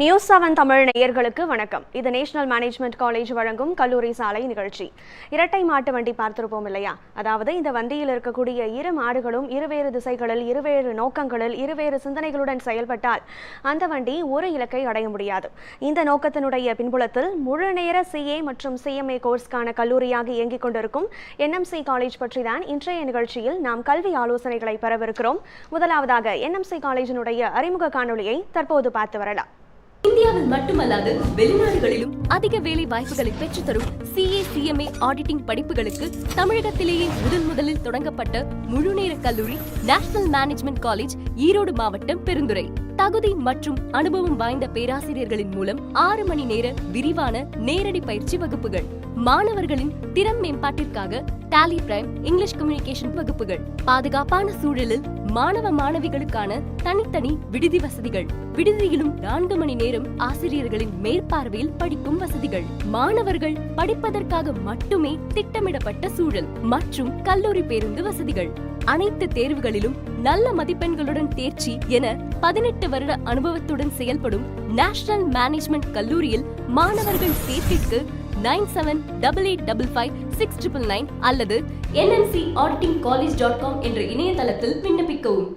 News 7 Tamil நேயர்களுக்கு வணக்கம். இது நேஷனல் மேனேஜ்மெண்ட் காலேஜ் வழங்கும் கல்லூரி சாலை நிகழ்ச்சி. இரட்டை மாட்டு வண்டி பார்த்திருப்போம் இல்லையா? அதாவது இந்த வண்டியில் இருக்கக்கூடிய இரு மாடுகளும் இருவேறு திசைகளில், இருவேறு நோக்கங்களில், இருவேறு சிந்தனைகளுடன் செயல்பட்டால் அந்த வண்டி ஒரு இலக்கை அடைய முடியாது. இந்த நோக்கத்தினுடைய பின்புலத்தில் முழு நேர CA மற்றும் CMA கோர்ஸ்க்கான கல்லூரியாக இயங்கிக் கொண்டிருக்கும் NMC காலேஜ் பற்றி தான் இன்றைய நிகழ்ச்சியில் நாம் கல்வி ஆலோசனைகளை பெறவிருக்கிறோம். முதலாவதாக NMC காலேஜினுடைய அறிமுக காணொலியை தற்போது பார்த்து வரலாம். இந்தியாவில் மட்டுமல்லாது வெளிநாடுகளிலும் அதிக வேலை வாய்ப்புகளை பெற்றுத்தரும் CA CMA ஆடிட்டிங் படிப்புகளுக்கு தமிழகத்திலேயே முதலில் தொடங்கப்பட்ட முழுநேர கல்லூரி நேஷனல் மேனேஜ்மெண்ட் காலேஜ், ஈரோடு மாவட்டம் பெருந்துறை. தகுதி மற்றும் அனுபவம் வாய்ந்த பேராசிரியர்களின் மூலம் 6 மணி நேர விரிவான நேரடி பயிற்சி வகுப்புகள், மாணவர்களின் திறன் மேம்பாட்டிற்காக டாலி பிரைம் இங்கிலீஷ் கம்யூனிகேஷன் வகுப்புகள், பாதுகாப்பான சூழலில் மாணவ மாணவிகளுக்கான தனித்தனி விடுதி வசதிகள், விடுதியிலும் 4 மணி நேரம் ஆசிரியர்களின் மேற்பார்வையில் படிக்கும் வசதிகள், மாணவர்கள் படிப்பதற்காக மட்டுமே திட்டமிடப்பட்ட சூழல் மற்றும் கல்லூரி பேருந்து வசதிகள், அனைத்து தேர்வுகளிலும் நல்ல மதிப்பெண்களுடன் தேர்ச்சி என 18 வருட அனுபவத்துடன் செயல்படும் நேஷனல் மேனேஜ்மெண்ட் கல்லூரியில் மாணவர்கள் சேர்க்கைக்கு 9788556999 அல்லது nmcauditingcollege.com என்ற இணையதளத்தில் விண்ணப்பிக்கவும்.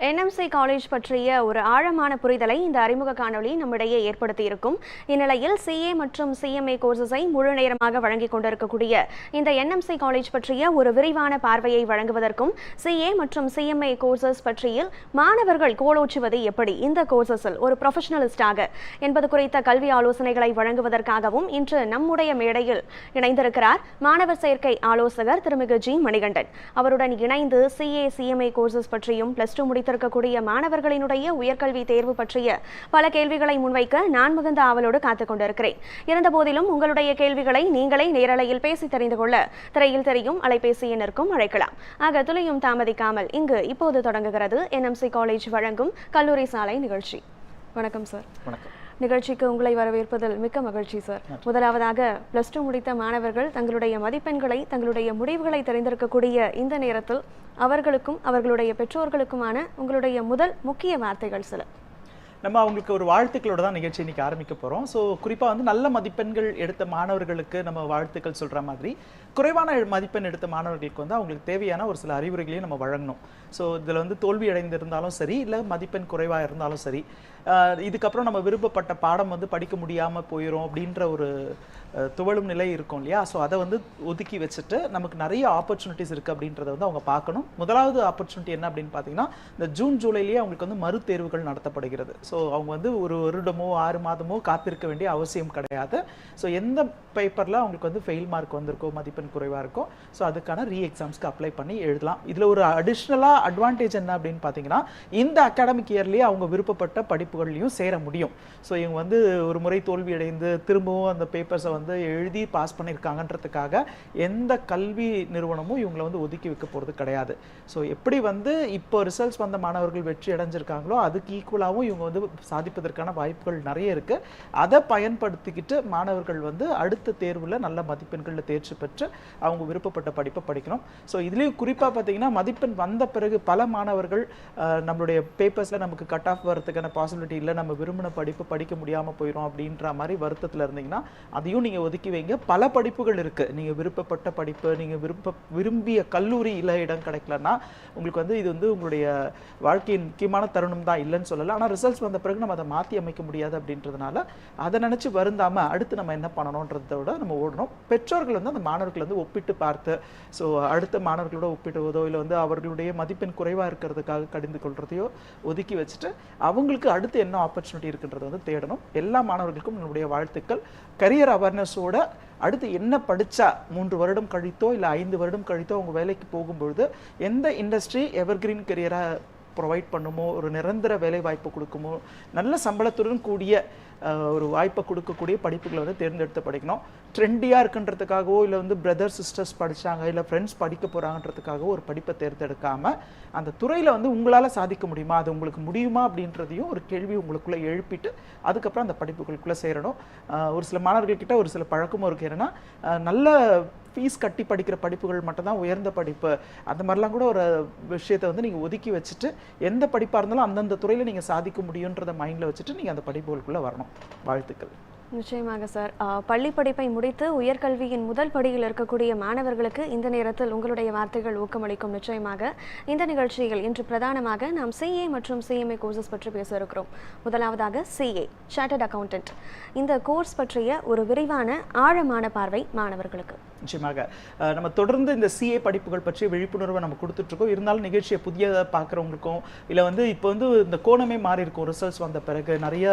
NMC காலேஜ் பற்றிய ஒரு ஆழமான புரிதலை இந்த அறிமுக காணொலி நம்மிடையே ஏற்படுத்தி இருக்கும். இந்நிலையில் CA மற்றும் CMA கோர்சஸை முழு நேரமாக வழங்கிக் கொண்டிருக்கக்கூடிய இந்த NMC காலேஜ் பற்றிய ஒரு விரிவான பார்வையை வழங்குவதற்கும் CA மற்றும் CMA கோர்சஸ் பற்றியில் மாணவர்கள் கோலோச்சுவது எப்படி இந்த கோர்சஸில் ஒரு ப்ரொஃபஷனலிஸ்டாக என்பது குறித்த கல்வி ஆலோசனைகளை வழங்குவதற்காகவும் இன்று நம்முடைய மேடையில் இணைந்திருக்கிறார் மாணவர் சேர்க்கை ஆலோசகர் திருமிகு G மணிகண்டன். அவருடன் இணைந்து CA CMA கோர்சஸ் பற்றியும் +2 இருக்கக்கூடிய மாணவர்களினுடைய உயர்கல்வி தேர்வு பற்றிய பல கேள்விகளை முன்வைக்க நான் மிகுந்த ஆவலோடு காத்துக் கொண்டிருக்கிறேன். இருந்த போதிலும் உங்களுடைய கேள்விகளை நீங்களே நேரலையில் பேசி தெரிந்து கொள்ள திரையில் தெரியும் அலைபேசி எண்ணிற்கும் அழைக்கலாம். ஆக துளியும் தாமதிக்காமல் இங்கு இப்போது தொடங்குகிறது NMC காலேஜ் வழங்கும் கல்லூரி சாலை நிகழ்ச்சி. வணக்கம் சார். வணக்கம். நிகழ்ச்சிக்கு உங்களை வரவேற்பதில் மிக்க மகிழ்ச்சி சார். முதலாவதாக +2 முடித்த மாணவர்கள் தங்களுடைய மதிப்பெண்களை, தங்களுடைய முடிவுகளை தெரிந்திருக்கக்கூடிய இந்த நேரத்தில் அவர்களுக்கும் அவர்களுடைய பெற்றோர்களுக்குமான உங்களுடைய முதல் முக்கிய வார்த்தைகள் சில. நம்ம அவங்களுக்கு ஒரு வாழ்த்துக்களோட தான் நிகழ்ச்சி இன்னைக்கு ஆரம்பிக்க போகிறோம். ஸோ குறிப்பாக வந்து நல்ல மதிப்பெண்கள் எடுத்த மாணவர்களுக்கு நம்ம வாழ்த்துக்கள் சொல்கிற மாதிரி, குறைவான மதிப்பெண் எடுத்த மாணவர்களுக்கு வந்து அவங்களுக்கு தேவையான ஒரு சில அறிவுரைகளையும் நம்ம வழங்கணும். ஸோ இதில் வந்து தோல்வி அடைந்திருந்தாலும் சரி, இல்லை மதிப்பெண் குறைவாக இருந்தாலும் சரி, இதுக்கப்புறம் நம்ம விருப்பப்பட்ட பாடம் வந்து படிக்க முடியாமல் போயிடும் அப்படின்ற ஒரு துவளும் நிலை இருக்கும் இல்லையா? ஸோ அதை வந்து ஒதுக்கி வச்சுட்டு நமக்கு நிறைய ஆப்பர்ச்சுனிட்டிஸ் இருக்குது அப்படின்றத வந்து அவங்க பார்க்கணும். முதலாவது ஆப்பர்ச்சுனிட்டி என்ன அப்படின்னு பார்த்தீங்கன்னா, இந்த ஜூன் ஜூலைலேயே அவங்களுக்கு வந்து மறுதேர்வுகள் நடத்தப்படுகிறது. ஸோ அவங்க வந்து ஒரு வருடமோ 6 மாதமோ காத்திருக்க வேண்டிய அவசியம் கிடையாது. ஸோ எந்த பேப்பரில் அவங்களுக்கு வந்து ஃபெயில் மார்க் வந்திருக்கோ, மதிப்பெண் குறைவாக இருக்கோ, ஸோ அதுக்கான எக்ஸாம்ஸ்க்கு அப்ளை பண்ணி எழுதலாம். இதில் ஒரு அடிஷ்னலாக அட்வான்டேஜ் என்ன அப்படின்னு பார்த்தீங்கன்னா, இந்த அகாடமிக் இயர்லேயே அவங்க விருப்பப்பட்ட படிப்புகள்லையும் சேர முடியும். ஸோ இவங்க வந்து ஒரு முறை தோல்வி அடைந்து திரும்பவும் அந்த பேப்பர்ஸை வந்து எழுதி பாஸ் பண்ணியிருக்காங்கன்றதுக்காக எந்த கல்வி நிறுவனமும் இவங்களை வந்து ஒதுக்கி வைக்க போகிறது கிடையாது. ஸோ எப்படி வந்து இப்போ ரிசல்ட்ஸ் வந்த மாணவர்கள் வெற்றி அடைஞ்சிருக்காங்களோ அதுக்கு ஈக்குவலாகவும் இவங்க வந்து சாதிப்பதற்கான வாய்ப்புகள் நிறைய இருக்குது. அதை பயன்படுத்திக்கிட்டு மாணவர்கள் வந்து அடுத்த தேர்வில் நல்ல மதிப்பெண்களில் தேர்ச்சி பெற்று அவங்க விருப்பப்பட்ட படிப்பை படிக்கணும். ஸோ இதுலேயும் குறிப்பாக பார்த்தீங்கன்னா, மதிப்பெண் வந்த பிறகு பல மாணவர்கள் நம்மளுடைய பேப்பர்ஸில் நமக்கு கட் ஆஃப் வரதுக்கான பாசிபிலிட்டி இல்லை, நம்ம விரும்பின படிப்பு படிக்க முடியாமல் போயிடும் அப்படின்ற மாதிரி வருத்தத்தில் இருந்தீங்கன்னா அதையும் நீங்கள் ஒதுக்கி வைங்க. பல படிப்புகள் இருக்குது. நீங்கள் விருப்பப்பட்ட படிப்பு, நீங்கள் விரும்பிய கல்லூரியில் இடம் கிடைக்கலன்னா உங்களுக்கு வந்து இது வந்து உங்களுடைய வாழ்க்கையின் முக்கியமான தருணம் தான், இல்லைன்னு சொல்லலை. ஆனால் ரிசல்ட்ஸ் வந்த பிறகு நம்ம அதை மாற்றி அமைக்க முடியாது அப்படின்றதுனால அதை நினச்சி வருந்தாமல் அடுத்து நம்ம என்ன பண்ணணுன்றதோட நம்ம ஓடணும். பெற்றோர்கள் வந்து அந்த மாணவர்கள் வந்து ஒப்பிட்டு பார்த்து, ஸோ அடுத்த மாணவர்களோட ஒப்பிடுவதோ இல்லை வந்து அவர்களுடைய மதிப்பெண் குறைவாக இருக்கிறதுக்காக கடிந்து கொள்றதையோ ஒதுக்கி வச்சுட்டு அவங்களுக்கு அடுத்து என்ன ஆப்பர்ச்சுனிட்டி இருக்குன்றதை வந்து தேடணும். எல்லா மாணவர்களுக்கும் என்னுடைய வாழ்த்துக்கள். கரியர் அவேர்னஸோட அடுத்து என்ன படித்தா 3 வருடம் கழித்தோ இல்லை 5 வருடம் கழித்தோ அவங்க வேலைக்கு போகும்பொழுது எந்த இண்டஸ்ட்ரி எவர்கிரீன் கரியராக ப்ரொவைட் பண்ணுமோ, ஒரு நிரந்தர வேலை வாய்ப்பு கொடுக்குமோ, நல்ல சம்பளத்துடன் கூடிய ஒரு வாய்ப்பை கொடுக்கக்கூடிய படிப்புகளை வந்து தேர்ந்தெடுத்து படிக்கணும். ட்ரெண்டியாக இருக்குன்றதுக்காகவோ இல்லை வந்து பிரதர் சிஸ்டர்ஸ் படித்தாங்க இல்லை ஃப்ரெண்ட்ஸ் படிக்க போகிறாங்கன்றதுக்காகவோ ஒரு படிப்பை தேர்ந்தெடுக்காமல் அந்த துறையில் வந்து உங்களால் சாதிக்க முடியுமா, அது உங்களுக்கு முடியுமா அப்படின்றதையும் ஒரு கேள்வி உங்களுக்குள்ளே எழுப்பிட்டு அதுக்கப்புறம் அந்த படிப்புகளுக்குள்ளே சேரணும். ஒரு சில மாணவர்கள்கிட்ட ஒரு சில பழக்கமும் இருக்குது. என்னென்னா, நல்ல ஃபீஸ் கட்டி படிக்கிற படிப்புகள் மட்டும்தான் உயர்ந்த படிப்பு, அந்த மாதிரிலாம் கூட ஒரு விஷயத்தை வந்து நீங்கள் ஒதுக்கி வச்சுட்டு எந்த படிப்பாக இருந்தாலும் அந்தந்த துறையில் நீங்கள் சாதிக்க முடியுன்றதை மைண்டில் வச்சுட்டு நீங்கள் அந்த படிப்புகளுக்குள்ளே வரணும். வாழ்த்துக்கள். நிச்சயமாக சார். பள்ளி படிப்பை முடித்து உயர்கல்வியின் முதல் படியில் இருக்கக்கூடிய மாணவர்களுக்கு இந்த நேரத்தில் உங்களுடைய வார்த்தைகள் ஊக்கமளிக்கும். நிச்சயமாக இந்த நிகழ்ச்சியில் இன்று பிரதானமாக நாம் சிஏ மற்றும் சிஎம்ஏ கோர்சஸ் பற்றி பேச இருக்கிறோம். முதலாவதாக சிஏ, சார்ட்டர்ட் அக்கவுண்டன்ட். இந்த கோர்ஸ் பற்றிய ஒரு விரிவான ஆழமான பார்வை மாணவர்களுக்கு. நிச்சயமாக நம்ம தொடர்ந்து இந்த சிஏ படிப்புகள் பற்றி விழிப்புணர்வை நம்ம கொடுத்துட்ருக்கோம். இருந்தாலும் நிகழ்ச்சியை புதியதாக பார்க்குறவங்களுக்கும் இல்லை வந்து இப்போ வந்து இந்த கோணமே மாறி இருக்கும். ரிசல்ட்ஸ் வந்த பிறகு நிறைய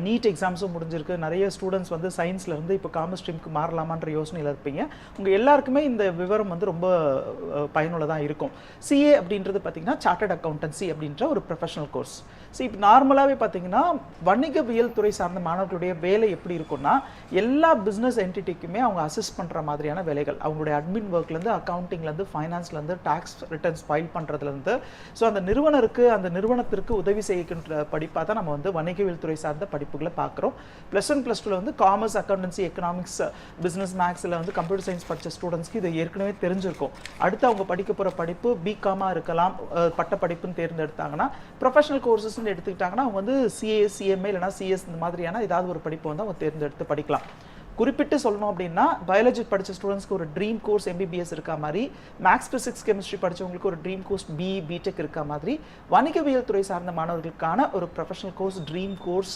நீட் எக்ஸாம்ஸும் முடிஞ்சிருக்கு. நிறைய ஸ்டூடெண்ட்ஸ் வந்து சயின்ஸ்லேருந்து இப்போ காமர்ஸ் ஸ்ட்ரீமுக்கு மாறலாமான்ற யோசனையில் இருப்பீங்க. உங்கள் எல்லாருக்குமே இந்த விவரம் வந்து ரொம்ப பயனுள்ளதாக இருக்கும். சிஏ அப்படின்றது பார்த்தீங்கன்னா சார்ட்டர்ட் அக்கௌண்டன்சி அப்படின்ற ஒரு ப்ரொஃபஷனல் கோர்ஸ். ஸோ இப்போ நார்மலாகவே பார்த்தீங்கன்னா வணிகவியல் துறை சார்ந்த மாணவர்களுடைய வேலை எப்படி இருக்குன்னா, எல்லா பிஸ்னஸ் என்டிட்டிக்குமே அவங்க அசிஸ்ட் பண்ணுற மாதிரியான வேலைகள். அவங்களுடைய அட்மின் ஒர்க்லேருந்து, அக்கௌண்டிங்லேருந்து, ஃபைனான்ஸ்லேருந்து, டாக்ஸ் ரிட்டர்ன்ஸ் ஃபைல் பண்ணுறதுலேருந்து, ஸோ அந்த நிறுவனருக்கு அந்த நிறுவனத்திற்கு உதவி செய்கின்ற படிப்பாக தான் நம்ம வந்து வணிகவியல் துறை சார்ந்த படிப்புகளை பார்க்குறோம். +1 +2 வந்து காமர்ஸ், அக்கௌண்டன்சி, எக்கனாமிக்ஸ், பிஸ்னஸ் மேக்ஸில் வந்து கம்ப்யூட்டர் சயின்ஸ் படித்த ஸ்டூடெண்ட்ஸ்க்கு இது ஏற்கனவே தெரிஞ்சிருக்கும். அடுத்து அவங்க படிக்க போகிற படிப்பு பிகாமாக இருக்கலாம். பட்ட படிப்புன்னு தேர்ந்தெடுத்தாங்கன்னா, ப்ரொஃபஷனல் கோர்சஸ் எடுத்துக்கிட்டாங்கன்னா அவங்க வந்து சிஏ, சிஎம்ஏ இல்லைனா சிஎஸ் இந்த மாதிரியான ஏதாவது ஒரு படிப்பு வந்து அவங்க தேர்ந்தெடுத்து படிக்கலாம். குறிப்பிட்டு சொல்லணும் அப்படின்னா, பயாலஜி படித்த ஸ்டூடெண்ட்ஸ்க்கு ஒரு ட்ரீம் கோர்ஸ் எம்பிபிஎஸ் இருக்கா மாதிரி, மேக்ஸ், பிசிக்ஸ், கெமிஸ்ட்ரி படித்தவங்களுக்கு ஒரு ட்ரீம் கோர்ஸ் பிடெக் இருக்கா மாதிரி, வணிகவியல் துறை சார்ந்த மாணவர்களுக்கான ஒரு ப்ரொஃபஷனல் கோர்ஸ், ட்ரீம் கோர்ஸ்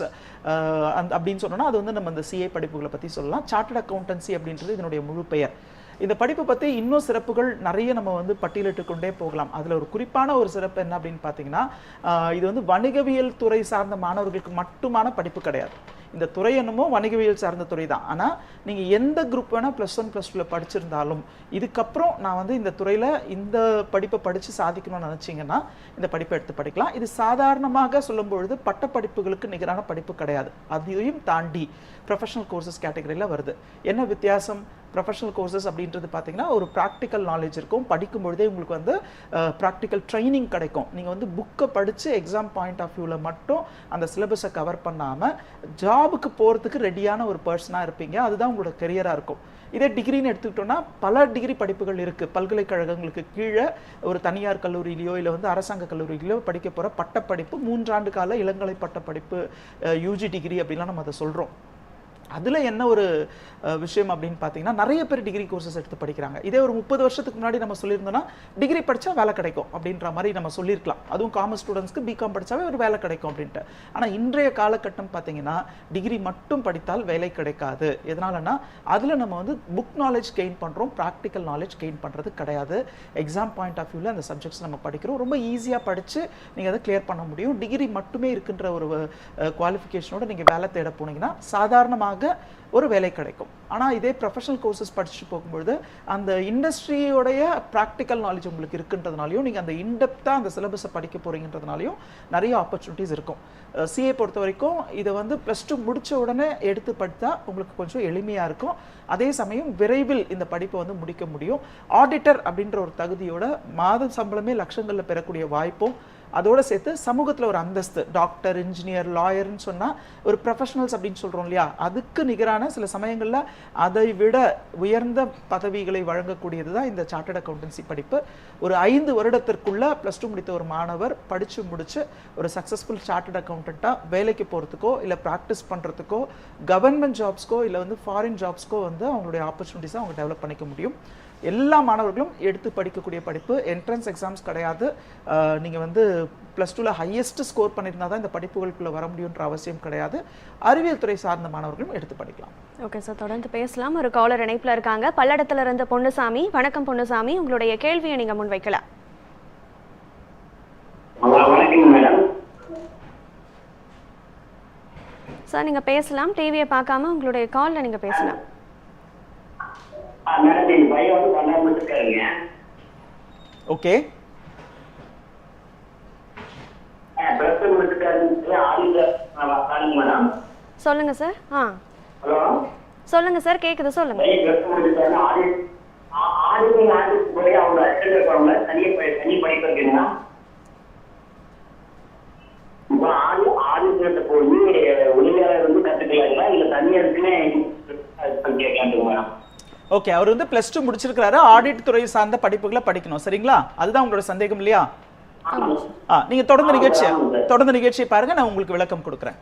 அப்படின்னு சொன்னோம்னா அது வந்து நம்ம இந்த சிஏ படிப்புகளை பற்றி சொல்லலாம். சார்ட்டர்ட் அக்கௌண்டன்சி அப்படின்றது இதனுடைய முழு பெயர். இந்த படிப்பை பற்றி இன்னும் சிறப்புகள் நிறைய நம்ம வந்து பட்டியலிட்டு கொண்டே போகலாம். அதில் ஒரு குறிப்பான ஒரு சிறப்பு என்ன அப்படின்னு பார்த்தீங்கன்னா, இது வந்து வணிகவியல் துறை சார்ந்த மாணவர்களுக்கு மட்டுமான படிப்பு கிடையாது. இந்த துறை என்னமோ வணிகவியல் சார்ந்த துறை தான். ஆனால் நீங்கள் எந்த குரூப் வேணால் +1 +2 படிச்சிருந்தாலும், இதுக்கப்புறம் நான் வந்து இந்த துறையில் இந்த படிப்பை படித்து சாதிக்கணும்னு நினச்சிங்கன்னா இந்த படிப்பை எடுத்து படிக்கலாம். இது சாதாரணமாக சொல்லும்பொழுது பட்ட படிப்புகளுக்கு நிகரான படிப்பு கிடையாது. அதையும் தாண்டி ப்ரொஃபஷனல் கோர்சஸ் கேட்டகரியில் வருது. என்ன வித்தியாசம்? ப்ரொஃபஷனல் கோர்சஸ் அப்படின்றது பார்த்தீங்கன்னா ஒரு ப்ராக்டிக்கல் நாலேஜ் இருக்கும். படிக்கும் பொழுதே உங்களுக்கு வந்து ப்ராக்டிக்கல் ட்ரைனிங் கிடைக்கும். நீங்கள் வந்து புக்கை படித்து எக்ஸாம் பாயிண்ட் ஆஃப் வியூவில் மட்டும் அந்த சிலபஸை கவர் பண்ணாமல் ஜாபுக்கு போகிறதுக்கு ரெடியான ஒரு பர்சனாக இருப்பீங்க. அதுதான் உங்களோட கெரியராக இருக்கும். இதே டிகிரின்னு எடுத்துக்கிட்டோம்னா பல டிகிரி படிப்புகள் இருக்குது. பல்கலைக்கழகங்களுக்கு கீழே ஒரு தனியார் கல்லூரியிலையோ இல்லை வந்து அரசாங்க கல்லூரியிலையோ படிக்க போகிற பட்டப்படிப்பு 3 ஆண்டு கால இளங்கலை பட்டப்படிப்பு, யூஜி டிகிரி அப்படின்லாம் நம்ம அதை சொல்கிறோம். அதில் என்ன ஒரு விஷயம் அப்படின்னு பார்த்தீங்கன்னா, நிறைய பேர் டிகிரி கோர்சஸ் எடுத்து படிக்கிறாங்க. இதே ஒரு 30 வருஷத்துக்கு முன்னாடி நம்ம சொல்லியிருந்தோம்னா டிகிரி படித்தா வேலை கிடைக்கும் அப்படின்ற மாதிரி நம்ம சொல்லியிருக்கலாம். அதுவும் காமர்ஸ் ஸ்டூடெண்ட்ஸ்க்கு பிகாம் படித்தாவே ஒரு வேலை கிடைக்கும் அப்படின்ட்டு. ஆனால் இன்றைய காலகட்டம் பார்த்தீங்கன்னா டிகிரி மட்டும் படித்தால் வேலை கிடைக்காது. எதனாலன்னா அதில் நம்ம வந்து புக் நாலேஜ் கெயின் பண்ணுறோம், ப்ராக்டிக்கல் நாலேஜ் கெயின் பண்ணுறது கிடையாது. எக்ஸாம் பாயிண்ட் ஆஃப் வியூவில் அந்த சப்ஜெக்ட்ஸ் நம்ம படிக்கிறோம். ரொம்ப ஈஸியாக படித்து நீங்கள் அதை கிளியர் பண்ண முடியும். டிகிரி மட்டுமே இருக்கின்ற ஒரு குவாலிஃபிகேஷனோட நீங்கள் வேலை தேட போனீங்கன்னா சாதாரணமாக ஒரு வேலை கிடைக்கும். ஆனால் இதே ப்ரொஃபஷனல் கோர்சஸ் படிச்சுட்டு போகும்பொழுது அந்த இண்டஸ்ட்ரியோடைய ப்ராக்டிக்கல் நாலேஜ் உங்களுக்கு இருக்குன்றதுனாலையும், நீங்கள் அந்த இன்டெப்த்தாக அந்த சிலபஸை படிக்க போகிறீங்கன்றதுனாலையும் நிறைய ஆப்பர்ச்சுனிட்டிஸ் இருக்கும். சிஏ பொறுத்த வரைக்கும் இதை வந்து +2 முடித்த உடனே எடுத்து படித்தா உங்களுக்கு கொஞ்சம் எளிமையாக இருக்கும். அதே சமயம் விரைவில் இந்த படிப்பை வந்து முடிக்க முடியும். ஆடிட்டர் அப்படின்ற ஒரு தகுதியோட மாத சம்பளமே லட்சங்களில் பெறக்கூடிய வாய்ப்பும், அதோடு சேர்த்து சமூகத்தில் ஒரு அந்தஸ்து, டாக்டர், இன்ஜினியர், லாயர்னு சொன்னால் ஒரு ப்ரொஃபஷனல்ஸ் அப்படின்னு சொல்கிறோம் இல்லையா, அதுக்கு நிகரான சில சமயங்களில் அதை விட உயர்ந்த பதவிகளை வழங்கக்கூடியது தான் இந்த சார்ட்டர்ட் அக்கௌண்டன்சி படிப்பு. ஒரு 5 வருடத்திற்குள்ள +2 முடித்த ஒரு மாணவர் படித்து முடிச்சு ஒரு சக்ஸஸ்ஃபுல் சார்ட்டர்ட் அக்கௌண்டண்ட்டாக வேலைக்கு போகிறதுக்கோ இல்லை ப்ராக்டிஸ் பண்ணுறதுக்கோ, கவர்மெண்ட் ஜாப்ஸ்க்கோ இல்லை வந்து ஃபாரின் ஜாப்ஸ்க்கோ வந்து அவங்களுடைய ஆப்பர்ச்சுனிட்டிஸை அவங்க டெவலப் பண்ணிக்க முடியும். எல்லா மாணவர்களும் எடுத்து படிக்கக்கூடிய படிப்பு. என்ட்ரன்ஸ் எக்ஸாம்ஸ் கிடையாது. நீங்கள் வந்து +2ல ஹையஸ்ட் ஸ்கோர் பண்ணியிருந்தால் தான் இந்த படிப்புகளுக்குள்ளே வர முடியுன்ற அவசியம் கிடையாது. அறிவியல் துறை சார்ந்த மாணவர்களும் எடுத்து படிக்கலாம். ஓகே சார், தொடர்ந்து பேசலாம். ஒரு காலர் இணைப்பில் இருக்காங்க. பல்லடத்துல இருந்து பொன்னுசாமி. வணக்கம் பொன்னுசாமி, உங்களுடைய கேள்வியை நீங்க முன்வைக்கலாம். சார் நீங்க பேசலாம். டிவியை பார்க்காம உங்களுடைய கால்ல நீங்க பேசலாம். ஓகே, சொல்லுங்க சார். சொல்லுங்க சார், கேக்குது, சொல்லுங்க. ஓகே, அவர் வந்து +2 முடிச்சிருக்காரு, ஆடிட் துறை சார்ந்த படிப்புகளை படிக்கணும், சரிங்களா? அதுதான் உங்களோட சந்தேகம் இல்லையா? நீங்க தொடர்ந்து நிகழ்ச்சியை பாருங்க, நான் உங்களுக்கு விளக்கம் கொடுக்குறேன்.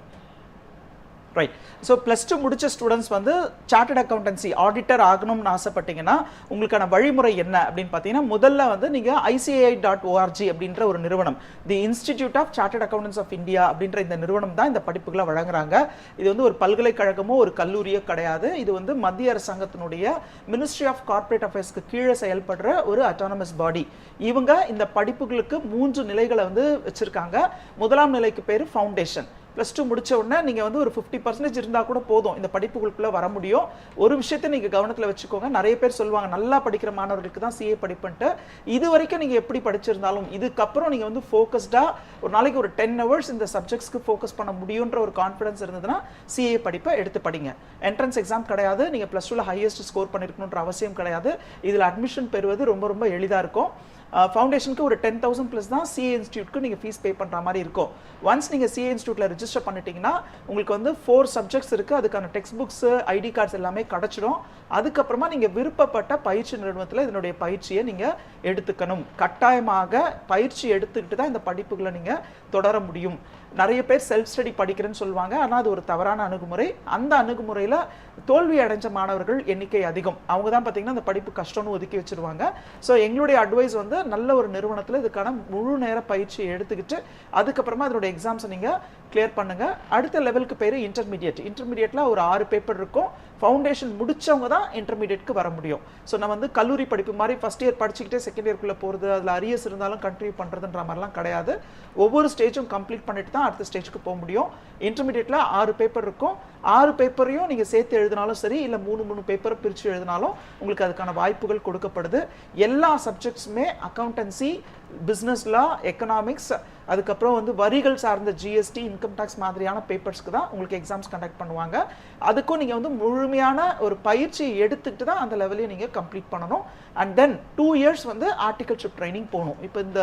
ரைட். ஸோ +2 முடிச்ச ஸ்டூடெண்ட்ஸ் வந்து சார்ட்டர்ட் அக்கௌண்டன்சி ஆடிட்டர் ஆகணும்னு ஆசைப்பட்டீங்கன்னா உங்களுக்கான வழிமுறை என்ன அப்படின்னு பார்த்தீங்கன்னா, முதல்ல வந்து நீங்கள் ICAI.org அப்படின்ற ஒரு நிறுவனம், the institute of chartered accountants of India அப்படின்ற இந்த நிறுவனம் தான் இந்த படிப்புகளை வழங்குறாங்க. இது வந்து ஒரு பல்கலைக்கழகமோ ஒரு கல்லூரியோ கிடையாது. இது வந்து மத்திய அரசாங்கத்தினுடைய மினிஸ்ட்ரி ஆஃப் கார்ப்பரேட் அஃபேர்ஸ்க்கு கீழே செயல்படுற ஒரு அட்டானமஸ் பாடி. இவங்க இந்த படிப்புகளுக்கு 3 நிலைகளை வந்து வச்சிருக்காங்க. முதலாம் நிலைக்கு பேர் ஃபவுண்டேஷன். +2 முடிச்ச உடனே நீங்க வந்து ஒரு 50% இருந்தா கூட போதும் இந்த படிப்புகளுக்குள்ள வர முடியும். ஒரு விஷயத்தை நீங்க கவனத்துல வச்சுக்கோங்க, நிறைய பேர் சொல்லுவாங்க நல்லா படிக்கிற மாணவர்களுக்கு தான் CA படிப்புன்ட்டு. இது வரைக்கும் நீங்க எப்படி படிச்சிருந்தாலும் இதுக்கப்புறம் நீங்க வந்து ஃபோக்கஸ்டா ஒரு நாளைக்கு ஒரு 10 hours இந்த சப்ஜெக்ட்ஸ்க்கு ஃபோக்கஸ் பண்ண முடியுன்ற ஒரு கான்ஃபிடன்ஸ் இருந்ததுன்னா CA படிப்பை எடுத்து படிங்க. என்ட்ரன்ஸ் எக்ஸாம் கிடையாது, நீங்க +2ல ஹையஸ்ட் ஸ்கோர் பண்ணிருக்கணும்ன்ற அவசியம் கிடையாது. இதுல அட்மிஷன் பெறுவது ரொம்ப ரொம்ப எளிதா இருக்கும். ஃபவுண்டேஷனுக்கு ஒரு 10,000+ தான் CA இன்ஸ்டியூட்க்கு நீங்கள் ஃபீஸ் பே பண்ணுற மாதிரி இருக்கும். ஒன்ஸ் நீங்கள் CA இன்ஸ்டியூட்டில் ரிஜிஸ்டர் பண்ணிட்டீங்கன்னா உங்களுக்கு வந்து 4 சப்ஜெக்ட்ஸ் இருக்குது, அதுக்கான டெக்ஸ்ட் புக்ஸு ID கார்ட்ஸ் எல்லாமே கிடச்சிடும். அதுக்கப்புறமா நீங்கள் விருப்பப்பட்ட பயிற்சி நிறுவனத்தில் இதனுடைய பயிற்சியை நீங்கள் எடுத்துக்கணும். கட்டாயமாக பயிற்சி எடுத்துக்கிட்டு தான் இந்த படிப்புகளை நீங்கள் தொடர முடியும். நிறைய பேர் செல்ஃப் ஸ்டடி படிக்கிறேன்னு சொல்லுவாங்க, ஆனால் அது ஒரு தவறான அணுகுமுறை. அந்த அணுகுமுறையில் தோல்வி அடைஞ்ச மாணவர்கள் எண்ணிக்கை அதிகம். அவங்க தான் பார்த்தீங்கன்னா அந்த படிப்பு கஷ்டம்னு ஒதுக்கி வச்சிருவாங்க. ஸோ எங்களுடைய அட்வைஸ் வந்து நல்ல ஒரு நிறுவனத்தில் இதுக்கான முழு நேர பயிற்சியை எடுத்துக்கிட்டு அதுக்கப்புறமா அதனுடைய எக்ஸாம்ஸை நீங்கள் கிளியர் பண்ணுங்க. அடுத்த லெவலுக்கு பேர் இன்டர்மீடியட். இன்டர்மீடியட்ல ஒரு 6 பேப்பர் இருக்கும். ஃபவுண்டேஷன் முடிச்சவங்க தான் இன்டர்மீடியட்க்கு வர முடியும். ஸோ நம்ம வந்து கல்லூரி படிப்பு மாதிரி ஃபர்ஸ்ட் இயர் படிச்சுக்கிட்டே செகண்ட் இயர்க்குள்ளே போகிறது, அதில் அரியர்ஸ் இருந்தாலும் கண்டினியூ பண்ணுறதுன்ற மாதிரிலாம் கிடையாது. ஒவ்வொரு ஸ்டேஜும் கம்ப்ளீட் பண்ணிட்டு தான் அடுத்த ஸ்டேஜுக்கு போக முடியும். இன்டர்மீடியட்ல 6 பேப்பர் இருக்கும். 6 பேப்பரையும் நீங்கள் சேர்த்து எழுதினாலும் சரி, இல்லை 3 பேப்பரை பிரித்து எழுதினாலும் உங்களுக்கு அதுக்கான வாய்ப்புகள் கொடுக்கப்படுது. எல்லா சப்ஜெக்ட்ஸுமே அக்கௌண்டன்சி, பிஸ்னஸ் லா, எக்கனாமிக்ஸ், அதுக்கப்புறம் வந்து வரிகள் சார்ந்த GST, இன்கம் டேக்ஸ் மாதிரியான பேப்பர்ஸ்க்கு தான் உங்களுக்கு எக்ஸாம்ஸ் கண்டக்ட் பண்ணுவாங்க. அதுக்கும் நீங்கள் வந்து முழுமையான ஒரு பயிற்சியை எடுத்துக்கிட்டு தான் அந்த லெவலையும் நீங்கள் கம்ப்ளீட் பண்ணணும். அண்ட் தென் 2 years வந்து ஆர்டிகல்ஷிப் ட்ரைனிங் போகணும். இப்போ இந்த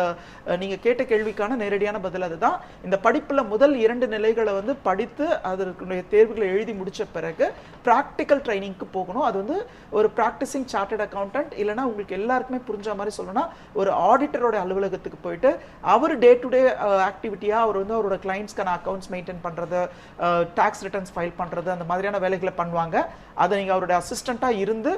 நீங்கள் கேட்ட கேள்விக்கான நேரடியான பதில் அதுதான். இந்த படிப்பில் முதல் 2 நிலைகளை வந்து படித்து அதற்குடைய தேர்வுகளை எழுதி முடித்த பிறகு ப்ராக்டிக்கல் ட்ரைனிங்க்கு போகணும். அது வந்து ஒரு ப்ராக்டிசிங் சார்ட்டர்ட் அக்கௌண்டன்ட், இல்லைனா உங்களுக்கு எல்லாருக்குமே புரிஞ்ச மாதிரி சொல்லணும்னா ஒரு ஆடிட்டரோட அலுவலகத்துக்கு போயிட்டு அவர் டே டு டே ஆக்டிவிட்டியாக அவர் வந்து அவரோட கிளைண்ட்ஸ்க்கான அக்கௌண்ட்ஸ் மெயின்டைன் பண்ணுறது, டாக்ஸ் ரிட்டர்ன்ஸ் ஃபைல் பண்ணுறது, அந்த மாதிரியான வேலைகளை பண்ணுவாங்க. அதை நீங்கள் அவருடைய அசிஸ்டண்ட்டாக இருந்து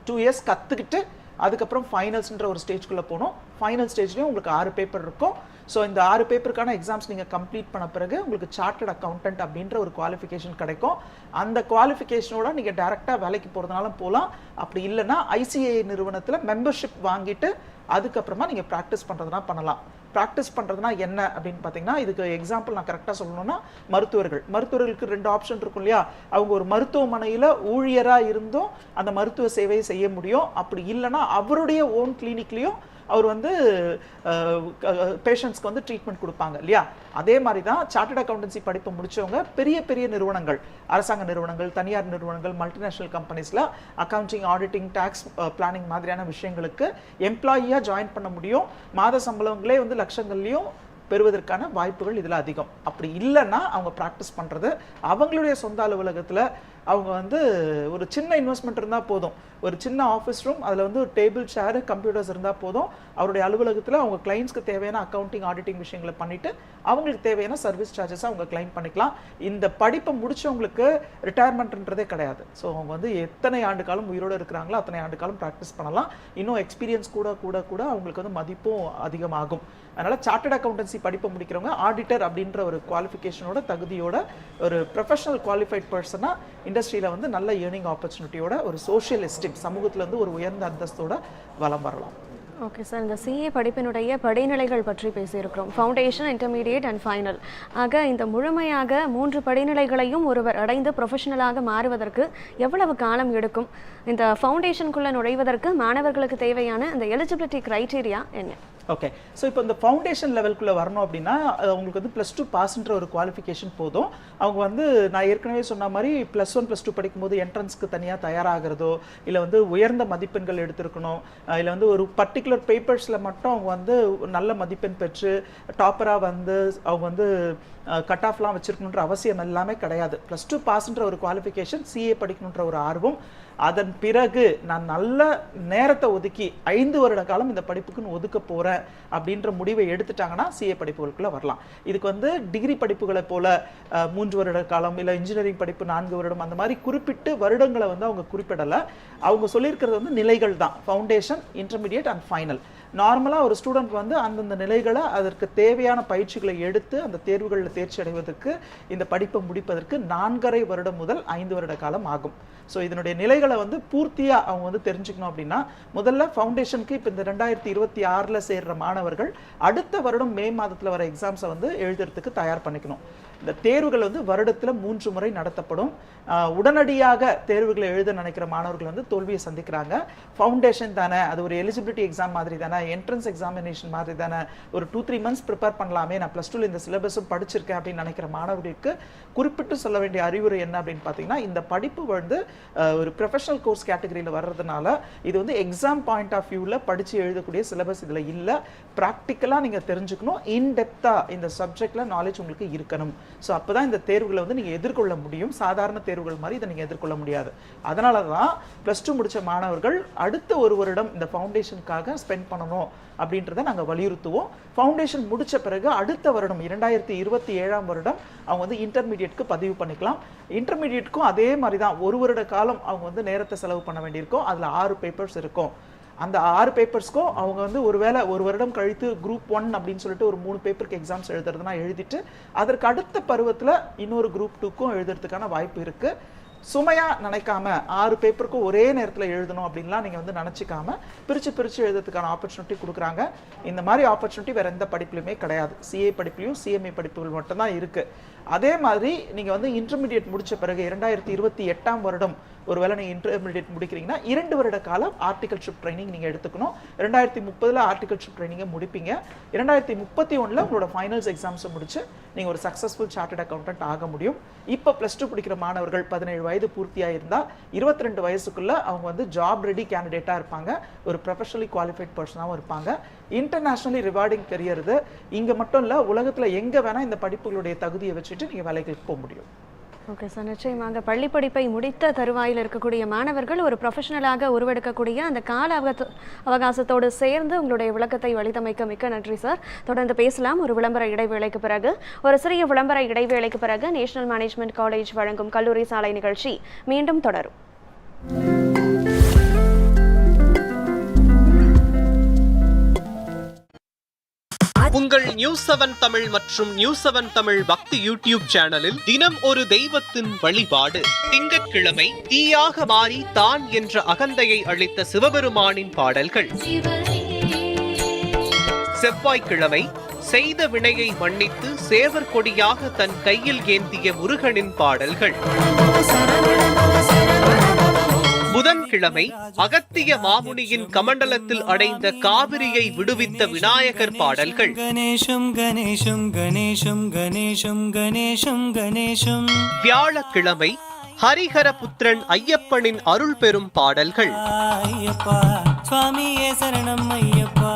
2 years கற்றுக்கிட்டு அதுக்கப்புறம் ஃபைனல்ஸ்ன்ற ஒரு ஸ்டேஜ்குள்ளே போகணும். ஃபைனல் ஸ்டேஜ்லேயும் உங்களுக்கு 6 பேப்பர் இருக்கும். ஸோ இந்த 6 பேப்பருக்கான எக்ஸாம்ஸ் நீங்கள் கம்ப்ளீட் பண்ண பிறகு உங்களுக்கு சார்ட்டர்ட் அக்கௌண்டன்ட் அப்படின்ற ஒரு குவாலிஃபிகேஷன் கிடைக்கும். அந்த குவாலிஃபிகேஷனோட நீங்கள் டேரெக்டாக வேலைக்கு போகிறதுனாலும் போகலாம். அப்படி இல்லைன்னா ICAI நிறுவனத்தில் மெம்பர்ஷிப் வாங்கிட்டு அதுக்கப்புறமா நீங்கள் ப்ராக்டிஸ் பண்ணுறதுனா பண்ணலாம். ப்ராக்டிஸ் பண்ணுறதுனா என்ன அப்படின்னு பார்த்தீங்கன்னா, இதுக்கு எக்ஸாம்பிள் நான் கரெக்டாக சொல்லணும்னா மருத்துவர்களுக்கு 2 ஆப்ஷன் இருக்கும் இல்லையா? அவங்க ஒரு மருத்துவமனையில் ஊழியராக இருந்தும் அந்த மருத்துவ சேவையை செய்ய முடியும். அப்படி இல்லைன்னா அவருடைய ஓன் கிளினிக்லேயும் அவர் வந்து பேஷண்ட்ஸ்க்கு வந்து ட்ரீட்மெண்ட் கொடுப்பாங்க இல்லையா? அதே மாதிரி தான் சார்ட்டர்ட் அக்கௌண்டன்சி படிப்பை முடிச்சவங்க பெரிய பெரிய நிறுவனங்கள், அரசாங்க நிறுவனங்கள், தனியார் நிறுவனங்கள், மல்டிநேஷனல் கம்பெனிஸில் அக்கௌண்டிங், ஆடிட்டிங், டாக்ஸ் பிளானிங் மாதிரியான விஷயங்களுக்கு எம்ப்ளாயியாக ஜாயின் பண்ண முடியும். மாத சம்பளங்களே வந்து லட்சங்கள்லையும் பெறுவதற்கான வாய்ப்புகள் இதில் அதிகம். அப்படி இல்லைன்னா அவங்க ப்ராக்டிஸ் பண்ணுறது அவங்களுடைய சொந்த அலுவலகத்தில் அவங்க வந்து ஒரு சின்ன இன்வெஸ்ட்மெண்ட் இருந்தால் போதும். ஒரு சின்ன ஆஃபீஸ் ரூம், அதில் வந்து ஒரு டேபிள், சேர், கம்ப்யூட்டர்ஸ் இருந்தால் போதும். அவருடைய அலுவலகத்தில் அவங்க கிளைண்ட்ஸ்க்கு தேவையான அக்கௌண்டிங், ஆடிட்டிங் விஷயங்களை பண்ணிவிட்டு அவங்களுக்கு தேவையான சர்வீஸ் சார்ஜஸை அவங்க கிளைம் பண்ணிக்கலாம். இந்த படிப்பை முடிச்சவங்களுக்கு ரிட்டையர்மெண்ட்ன்றதே கிடையாது. ஸோ அவங்க வந்து எத்தனை ஆண்டு காலம் உயிரோடு இருக்கிறாங்களோ அத்தனை ஆண்டு காலம் ப்ராக்டிஸ் பண்ணலாம். இன்னும் எக்ஸ்பீரியன்ஸ் கூட கூட கூட அவங்களுக்கு வந்து மதிப்பும் அதிகமாகும். அதனால் சார்ட்டர்ட் அக்கௌண்டன்சி படிப்பை முடிக்கிறவங்க ஆடிட்டர் அப்படின்ற ஒரு குவாலிஃபிகேஷனோட, தகுதியோட, ஒரு ப்ரொஃபஷனல் குவாலிஃபைட் பர்சனாக இண்டஸ்ட்ரியில் வந்து நல்ல ஏர்னிங் ஆப்பர்ச்சுனிட்டியோட, ஒரு சோஷியல் எஸ்டீம், சமூகத்தில் வந்து ஒரு உயர்ந்த அந்தஸ்தோட வலம் வரலாம். ஓகே சார், இந்த CA படிப்பினுடைய படிநிலைகள் பற்றி பேசியிருக்கிறோம். ஃபவுண்டேஷன், இன்டர்மீடியேட் அண்ட் ஃபைனல் ஆக இந்த முழுமையாக 3 படிநிலைகளையும் ஒருவர் அடைந்து ப்ரொஃபஷனலாக மாறுவதற்கு எவ்வளவு காலம் எடுக்கும்? இந்த ஃபவுண்டேஷனுக்குள்ளே நுழைவதற்கு மாணவர்களுக்கு தேவையான அந்த எலிஜிபிலிட்டி க்ரைட்டீரியா என்ன? ஓகே, ஸோ இப்போ இந்த ஃபவுண்டேஷன் லெவலுக்குள்ளே வரணும் அப்படின்னா அவங்களுக்கு வந்து +2 பாஸ்ன்ற ஒரு குவாலிஃபிகேஷன் போதும். அவங்க வந்து நான் ஏற்கனவே சொன்ன மாதிரி +1 +2 படிக்கும்போது என்ட்ரன்ஸ்க்கு தனியாக தயாராகிறதோ, இல்லை வந்து உயர்ந்த மதிப்பெண்கள் எடுத்திருக்கணும், இல்லை வந்து ஒரு பர்டிகுலர் பேப்பர்ஸில் மட்டும் அவங்க வந்து நல்ல மதிப்பெண் பெற்று டாப்பராக வந்து அவங்க வந்து கட் ஆஃப்லாம் வச்சுருக்கணுன்ற அவசியம் எல்லாமே கிடையாது. +2 பாஸ்ன்ற ஒரு குவாலிஃபிகேஷன், CA படிக்கணுன்ற ஒரு ஆர்வம், அதன் பிறகு நான் நல்ல நேரத்தை ஒதுக்கி 5 வருட காலம் இந்த படிப்புக்குன்னு ஒதுக்க போறேன் அப்படின்ற முடிவை எடுத்துட்டாங்கன்னா சிஏ படிப்புகளுக்குள்ள வரலாம். இதுக்கு வந்து டிகிரி படிப்புகளை போல 3 வருட காலம் இல்லை இன்ஜினியரிங் படிப்பு 4 வருடம் அந்த மாதிரி குறிப்பிட்டு வருடங்களை வந்து அவங்க குறிப்பிடலை. அவங்க சொல்லியிருக்கிறது வந்து நிலைகள் தான், ஃபவுண்டேஷன், இன்டர்மீடியட் அண்ட் ஃபைனல். நார்மலாக ஒரு ஸ்டூடெண்ட் வந்து அந்தந்த நிலைகளை அதற்கு தேவையான பயிற்சிகளை எடுத்து அந்த தேர்வுகளில் தேர்ச்சி அடைவதற்கு இந்த படிப்பை முடிப்பதற்கு 4.5 வருடம் முதல் 5 வருட காலம் ஆகும். ஸோ இதனுடைய நிலைகளை வந்து பூர்த்தியாக அவங்க வந்து தெரிஞ்சுக்கணும் அப்படின்னா முதல்ல ஃபவுண்டேஷனுக்கு இப்போ இந்த 2026 சேர்ற மாணவர்கள் அடுத்த வருடம் மே மாதத்தில் வர எக்ஸாம்ஸை வந்து எழுதுறதுக்கு தயார் பண்ணிக்கணும். இந்த தேர்வுகள் வந்து வருடத்தில் 3 முறை நடத்தப்படும். உடனடியாக தேர்வுகளை எழுத நினைக்கிற மாணவர்கள் வந்து தோல்வியை சந்திக்கிறாங்க. ஃபவுண்டேஷன் தானே, அது ஒரு எலிஜிபிலிட்டி எக்ஸாம் மாதிரி தானே, என்ட்ரன்ஸ் எக்ஸாமினேஷன் மாதிரி தானே, ஒரு 2-3 months ப்ரிப்பேர் பண்ணலாமே, நான் +2 இந்த சிலபஸும் படிச்சிருக்கேன் அப்படின்னு நினைக்கிற மாணவர்களுக்கு குறிப்பிட்டு சொல்ல வேண்டிய அறிவுரை என்ன அப்படின்னு பார்த்தீங்கன்னா, இந்த படிப்பு வந்து ஒரு ப்ரொஃபஷனல் கோர்ஸ் கேட்டகரியில் வர்றதுனால இது வந்து எக்ஸாம் பாயிண்ட் ஆஃப் வியூவில் படித்து எழுதக்கூடிய சிலபஸ் இதில் இல்லை. ப்ராக்டிக்கலாக நீங்கள் தெரிஞ்சுக்கணும், இன்டெப்த்தாக இந்த சப்ஜெக்டில் நாலேஜ் உங்களுக்கு இருக்கணும். ஸோ அப்போ தான் இந்த தேர்வுகளை வந்து நீங்கள் எதிர்கொள்ள முடியும். சாதாரண தேர்வுகள் மாதிரி இதை நீங்கள் எதிர்கொள்ள முடியாது. அதனால தான் +2 முடித்த மாணவர்கள் அடுத்த 1 வருடம் இந்த ஃபவுண்டேஷனுக்காக ஸ்பெண்ட் பண்ணணும் அப்படின்றத நாங்கள் வலியுறுத்துவோம். ஃபவுண்டேஷன் முடித்த பிறகு அடுத்த வருடம் 2027 வருடம் அவங்க வந்து இன்டர்மீடியட்க்கு பதிவு பண்ணிக்கலாம். இன்டர்மீடியட்க்கும் அதே மாதிரி தான் 1 வருட காலம் அவங்க வந்து நேரத்தை செலவு பண்ண வேண்டியிருக்கும். அதில் 6 பேப்பர்ஸ் இருக்கும். அந்த 6 பேப்பர்ஸ்க்கும் அவங்க வந்து ஒருவேளை 1 வருடம் கழித்து குரூப் 1 அப்படின்னு சொல்லிட்டு ஒரு 3 பேப்பருக்கு எக்ஸாம்ஸ் எழுதுறதுனா எழுதிட்டு அதற்கு அடுத்த பருவத்தில் இன்னொரு குரூப் 2க்கும் எழுதுறதுக்கான வாய்ப்பு இருக்குது. சுமையாக நினைக்காம 6 பேப்பருக்கும் ஒரே நேரத்தில் எழுதணும் அப்படின்லாம் நீங்கள் வந்து நினச்சிக்காம பிரித்து எழுதுறதுக்கான ஆப்பர்ச்சுனிட்டி கொடுக்குறாங்க. இந்த மாதிரி ஆப்பர்ச்சுனிட்டி வேறு எந்த படிப்புலையுமே கிடையாது. சிஏ படிப்புலையும் சிஎம்ஏ படிப்புகள் மட்டும்தான் இருக்குது. அதே மாதிரி நீங்கள் வந்து இன்டர்மீடியட் முடித்த பிறகு 2028 வருடம் ஒருவேளை நீங்கள் இன்டர்மீடியட் முடிக்கிறீங்கன்னா 2 வருட காலம் ஆர்டிகல்ஷிப் ட்ரைனிங் நீங்கள் எடுத்துக்கணும். 2030 ஆர்டிகல்ஷிப் ட்ரைனிங்கை முடிப்பீங்க. 2031 உங்களோட ஃபைனல்ஸ் எக்ஸாம்ஸை முடிச்சு நீங்கள் ஒரு சக்ஸஸ்ஃபுல் சார்ட்டர்ட் அக்கௌண்டன்ட் ஆக முடியும். இப்போ +2 படிக்கிற மாணவர்கள் 17 வயது பூர்த்தியாக இருந்தால் 22 வயசுக்குள்ள அவங்க வந்து ஜாப் ரெடி கேண்டிடேட்டாக இருப்பாங்க, ஒரு ப்ரொஃபஷனலி குவாலிஃபைட் பர்சனாகவும் இருப்பாங்க. இன்டர்நேஷ்னலி ரிவார்டிங் தெரியறது இங்கே மட்டும் இல்லை, உலகத்தில் எங்கே வேணால் இந்த படிப்புகளுடைய தகுதியை வச்சுட்டு நீங்கள் வேலைகளுக்கு போக முடியும். ஓகே சார், நிச்சயமாக பள்ளி படிப்பை முடித்த தருவாயில் இருக்கக்கூடிய மாணவர்கள் ஒரு ப்ரொஃபஷனலாக உருவெடுக்கக்கூடிய அந்த கால அவகாசத்தோடு சேர்ந்து உங்களுடைய விளக்கத்தை வழித்தமைக்க மிக்க நன்றி சார். தொடர்ந்து பேசலாம் ஒரு விளம்பர இடைவேளைக்கு பிறகு. ஒரு சிறிய விளம்பர இடைவேளைக்கு பிறகு நேஷனல் மேனேஜ்மெண்ட் காலேஜ் வழங்கும் கல்லூரி சாலை நிகழ்ச்சி மீண்டும் தொடரும். உங்கள் நியூஸ் 7 தமிழ் மற்றும் நியூஸ் 7 தமிழ் பக்தி யூடியூப் சேனலில் தினம் ஒரு தெய்வத்தின் வழிபாடு. திங்கட்கிழமை தீயாக மாறி தான் என்ற அகந்தையை அளித்த சிவபெருமானின் பாடல்கள். செவ்வாய்க்கிழமை செய்த வினையை மன்னித்து சேவர் கொடியாக தன் கையில் ஏந்திய முருகனின் பாடல்கள். புதன்கிழமை அகத்திய மாமுனியின் கமண்டலத்தில் அடைந்த காவிரியை விடுவித்த விநாயகர் பாடல்கள். கணேசம் கணேசம் கணேசம் கணேசம் கணேசம் கணேசம். வியாழக்கிழமை ஹரிஹர புத்திரன் ஐயப்பனின் அருள் பெறும் பாடல்கள். ஐயப்பா சுவாமியே சரணம் ஐயப்பா.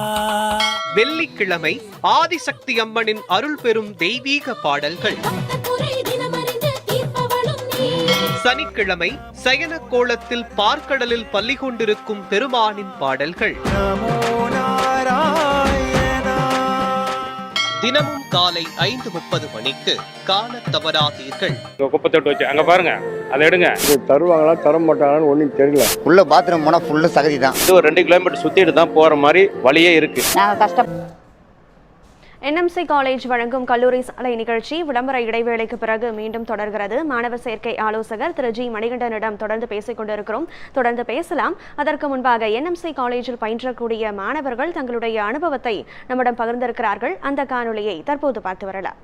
வெள்ளிக்கிழமை ஆதிசக்தி அம்மனின் அருள் பெறும் தெய்வீக பாடல்கள். சனிக்கிழமை சயன கோலத்தில் பார்க்கடலில் பள்ளி கொண்டிருக்கும் பெருமானின் பாடல்கள். தினமும் காலை 5:30 மணிக்கு காண தவறாதீர்கள். குப்பத்தொட்டு வச்சு அங்க பாருங்க, அதை எடுங்க. தருவாங்களா தர மாட்டாங்களான்னு ஒன்றும் தெரியல. உள்ள பாத்ரூம் போனா ஃபுல்லு சகதி தான். இது ஒரு 2 கிலோமீட்டர் சுத்திட்டு தான் போற மாதிரி வழியே இருக்கு. என்எம்சி காலேஜ் வழங்கும் கல்லூரி சாலை நிகழ்ச்சி விளம்பர இடைவேளைக்கு பிறகு மீண்டும் தொடர்கிறது. மாணவர் சேர்க்கை ஆலோசகர் திரு ஜி மணிகண்டனிடம் தொடர்ந்து பேசிக் கொண்டிருக்கிறோம். தொடர்ந்து பேசலாம். அதற்கு முன்பாக என்எம்சி காலேஜில் பயின்றக்கூடிய மாணவர்கள் தங்களுடைய அனுபவத்தை நம்மிடம் பகிர்ந்திருக்கிறார்கள். அந்த காணொலியை தற்போது பார்த்து வரலாம்.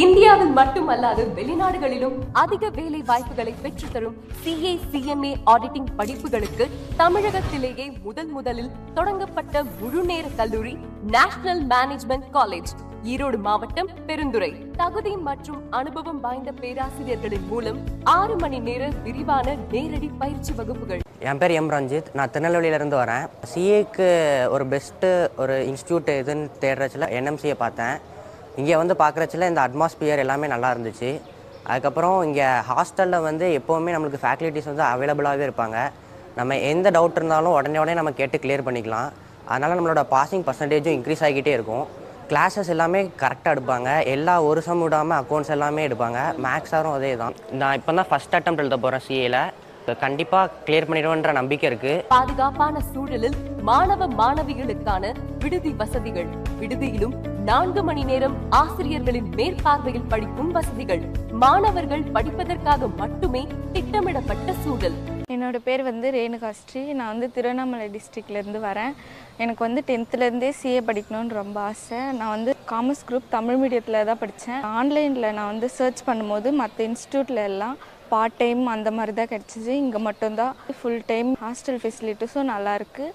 இந்தியாவில் மட்டுமல்லாது வெளிநாடுகளிலும் அதிக வேலை வாய்ப்புகளை பெற்றுத்தரும் CA CMA ஆடிட்டிங் படிப்புகளுக்கு தமிழகத்திலேயே முதலில் தொடங்கப்பட்ட முழுநேர கல்லூரி நேஷனல் மேனேஜ்மெண்ட் காலேஜ், ஈரோடு மாவட்டம் பெருந்துறை. தகுதி மற்றும் அனுபவம் வாய்ந்த பேராசிரியர்களின் மூலம் 6 மணி நேர விரிவான நேரடி பயிற்சி வகுப்புகள். என் பேர் எம் ரஞ்சித், நான் திருநெல்வேலியிலேருந்து வரேன். சிஏக்கு ஒரு பெஸ்ட்டு ஒரு இன்ஸ்டியூட் எதுன்னு தேடுறச்சில் என்எம்சியை பார்த்தேன். இங்கே வந்து பார்க்குறச்சில் இந்த அட்மாஸ்பியர் எல்லாமே நல்லா இருந்துச்சு. அதுக்கப்புறம் இங்கே ஹாஸ்டலில் வந்து எப்போவுமே நம்மளுக்கு ஃபேக்கல்ட்டிஸ் வந்து அவைலபிளாகவே இருப்பாங்க. நம்ம எந்த டவுட் இருந்தாலும் உடனே நம்ம கேட்டு கிளியர் பண்ணிக்கலாம். அதனால் நம்மளோட பாசிங் பர்சன்டேஜும் இன்க்ரீஸ் ஆகிக்கிட்டே இருக்கும். கிளாஸஸ் எல்லாமே கரெக்டாக எடுப்பாங்க. எல்லா ஒரு சம் விடாமல் அக்கௌண்ட்ஸ் எல்லாமே எடுப்பாங்க. மேக்ஸாரும் அதே தான். நான் இப்போ தான் ஃபஸ்ட் அட்டெம்ப்ட் எழுத போகிறேன் சிஏல. கண்டிப்பாக கிளியர் பண்ணிடுவேன்ற நம்பிக்கை இருக்குது. பாதுகாப்பான சூழலில் மாணவ மாணவிகளுக்கான விடுதி வசதிகள், விடுதியிலும் 4 மணி நேரம் ஆசிரியர்களின் மேற்பார்வையில் படிக்கும் வசதிகள், மாணவர்கள் படிப்பதற்காக மட்டுமே திட்டமிடப்பட்ட சூழல். என்னோட பேர் ரேணுகா ஸ்ரீ. நான் திருவண்ணாமலை டிஸ்ட்ரிக்ட்லேருந்து வரேன். எனக்கு 10th சிஏ படிக்கணும்னு ரொம்ப ஆசை. நான் காமர்ஸ் குரூப் தமிழ் மீடியத்தில் தான் படித்தேன். ஆன்லைனில் நான் சர்ச் பண்ணும்போது மற்ற இன்ஸ்டியூட்டில் எல்லாம் பார்ட் டைம் அந்த மாதிரி தான் கிடச்சிச்சு. இங்கே மட்டும்தான் ஃபுல் டைம். ஹாஸ்டல் ஃபெசிலிட்டிஸும் நல்லாயிருக்கு.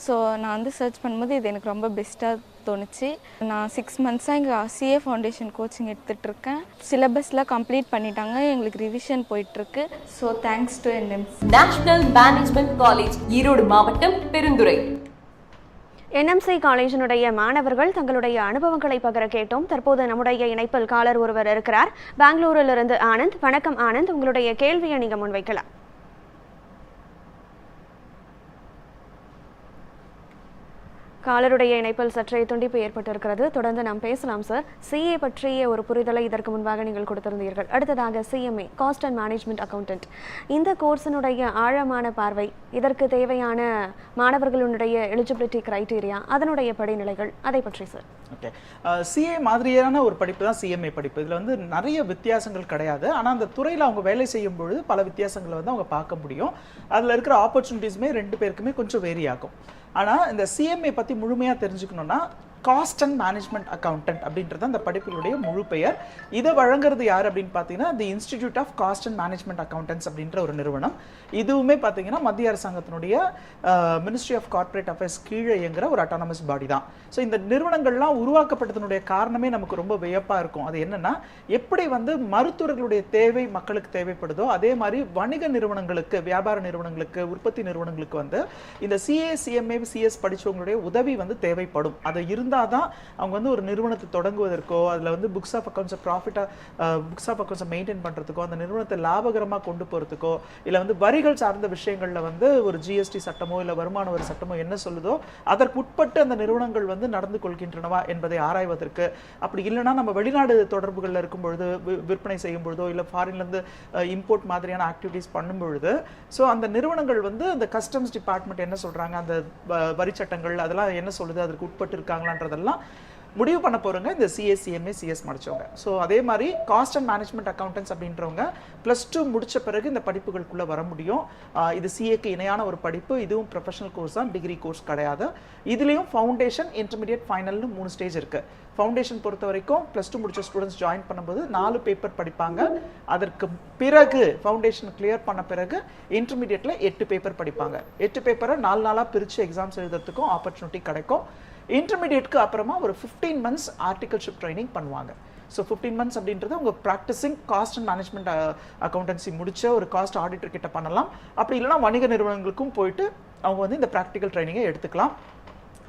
ஸோ நான் சர்ச் பண்ணும்போது இது எனக்கு ரொம்ப பெஸ்ட்டாக தோணுச்சு. நான் 6 மந்த்ஸாக இங்கே சிஏ ஃபவுண்டேஷன் கோச்சிங் எடுத்துகிட்ருக்கேன். சிலபஸ்லாம் கம்ப்ளீட் பண்ணிட்டாங்க. எங்களுக்கு ரிவிஷன் போயிட்டுருக்கு. So thanks to NMC. National management college, Erode மாவட்டம், பெருந்துறை. என்எம்சி காலேஜினுடைய மாணவர்கள் தங்களுடைய அனுபவங்களை பகிர கேட்டோம். தற்போது நம்முடைய இணைப்பில் காலர் ஒருவர் இருக்கிறார். பெங்களூரிலிருந்து ஆனந்த். வணக்கம் ஆனந்த், உங்களுடைய கேள்வியை நீங்க முன்வைக்கலாம். காலருடைய இணைப்பில் சற்றே துண்டிப்பு ஏற்பட்டிருக்கிறது. தொடர்ந்து நாம் பேசலாம் சார். சிஏ பற்றிய ஒரு புரிதலை இதற்கு முன்பாக நீங்கள் கொடுத்திருந்தீர்கள். அடுத்ததாக CMA, cost and management accountant, இந்த கோர்ஸினுடைய ஆழமான பார்வை, இதற்கு தேவையான மாணவர்களுடைய எலிஜிபிலிட்டி கிரைட்டீரியா, அதனுடைய படிநிலைகள், அதை பற்றி சார். ஓகே, சிஏ மாதிரியான ஒரு படிப்பு தான் சிஎம்ஏ படிப்பு. இதில் நிறைய வித்தியாசங்கள் கிடையாது. ஆனால் அந்த துறையில் அவங்க வேலை செய்யும் பொழுது பல வித்தியாசங்களை அவங்க பார்க்க முடியும். அதில் இருக்கிற ஆப்பர்ச்சுனிட்டிஸுமே 2 பேருக்குமே கொஞ்சம் வேரி ஆகும். ஆனால் இந்த சிஎம்ஏ பற்றி முழுமையாக தெரிஞ்சுக்கணுன்னா காஸ்ட் அண்ட் மேனேஜ்மெண்ட் அக்கௌண்டன்ட் அப்படின்றது அந்த படிப்புகளுடைய முழு பெயர். இதை வழங்குறது யார் அப்படின்னு பார்த்தீங்கன்னா the institute of cost and management accountants அப்படின்ற ஒரு நிறுவனம். இதுவுமே பார்த்தீங்கன்னா மத்திய அரசாங்கத்தினுடைய மினிஸ்ட்ரி ஆஃப் கார்ப்பரேட் அஃபேர்ஸ் கீழே இயங்குற ஒரு அட்டானமஸ் பாடி தான். ஸோ இந்த நிறுவனங்கள்லாம் உருவாக்கப்பட்டதனுடைய காரணமே நமக்கு ரொம்ப வியப்பாக இருக்கும். அது என்னன்னா, எப்படி மருத்துவர்களுடைய தேவை மக்களுக்கு தேவைப்படுதோ அதே மாதிரி வணிக நிறுவனங்களுக்கு, வியாபார நிறுவனங்களுக்கு, உற்பத்தி நிறுவனங்களுக்கு இந்த சிஏ, சிஎம்ஏ, சிஎஸ் படித்தவங்களுடைய உதவி தேவைப்படும். அது இருந்தால் தான் அவங்க ஒரு நிறுவனத்தை தொடங்குவதற்கோ, அதில் புக்ஸ் ஆஃப் அக்கௌண்ட்ஸை புக்ஸ் ஆஃப் அக்கௌண்ட்ஸை மெயின்டைன் பண்ணுறதுக்கோ, அந்த நிறுவனத்தை லாபகரமாக கொண்டு போகிறதுக்கோ, இல்லை வரிகள் சார்ந்த விஷயங்களில் ஒரு ஜிஎஸ்டி சட்டமோ இல்லை வருமான வரி சட்டமோ என்ன சொல்லுதோ அதற்கு உட்பட்டு அந்த நிறுவனங்கள் நடந்து கொள்கின்றனவா என்பதை ஆராய்வதற்கு. அப்படி இல்லைன்னா நம்ம வெளிநாடு தொடர்புகளில் இருக்கும் பொழுது, விற்பனை செய்யும் பொழுதோ இல்லை ஃபாரின்லேருந்து இம்போர்ட் மாதிரியான ஆக்டிவிட்டீஸ் பண்ணும் பொழுது, ஸோ அந்த நிறுவனங்கள் அந்த கஸ்டம்ஸ் டிபார்ட்மெண்ட் என்ன சொல்கிறாங்க, அந்த வரி சட்டங்கள் அதெல்லாம் என்ன சொல்லுது, அதற்கு உட்பட்டு இருக்காங்களான்றதெல்லாம் முடிவு பண்ண போகிறவங்க இந்த சிஏ, சிஎம்ஏ, சிஎஸ் முடித்தவங்க. ஸோ அதே மாதிரி காஸ்ட் அண்ட் மேனேஜ்மெண்ட் அக்கௌண்டன்ட்ஸ் அப்படின்றவங்க +2 முடித்த பிறகு இந்த படிப்புகளுக்குள்ளே வர முடியும். இது சிஏக்கு இணையான ஒரு படிப்பு. இதுவும் ப்ரொஃபஷனல் கோர்ஸ் தான், டிகிரி கோர்ஸ் கிடையாது. இதுலேயும் ஃபவுண்டேஷன், இன்டர்மீடியட், ஃபைனல்னு 3 ஸ்டேஜ் இருக்குது. ஃபவுண்டேஷன் பொறுத்த வரைக்கும் +2 முடிச்ச ஸ்டூடெண்ட்ஸ் ஜாயின் பண்ணும்போது 4 பேப்பர் படிப்பாங்க. அதற்கு பிறகு ஃபவுண்டேஷன் கிளியர் பண்ண பிறகு இன்டர்மீடியட்டில் 8 பேப்பர் படிப்பாங்க. 8 பேப்பரை 4 நாளாக பிரித்து எக்ஸாம்ஸ் எழுதுறதுக்கும் ஆப்பர்ச்சுனிட்டி கிடைக்கும். இன்டர்மீடியட்க்கு அப்புறமா ஒரு 15 மந்த்ஸ் ஆர்டிகல்ஷிப் ட்ரைனிங் பண்ணுவாங்க. ஸோ 15 மந்த்ஸ் அப்படின்றது உங்க practising cost and management accountancy முடிச்ச ஒரு காஸ்ட் ஆடிட்டர் கிட்ட பண்ணலாம். அப்படி இல்லைனா வணிக நிறுவனங்களுக்கும் போயிட்டு அவங்க இந்த ப்ராக்டிக்கல் ட்ரைனிங்கை எடுத்துக்கலாம்.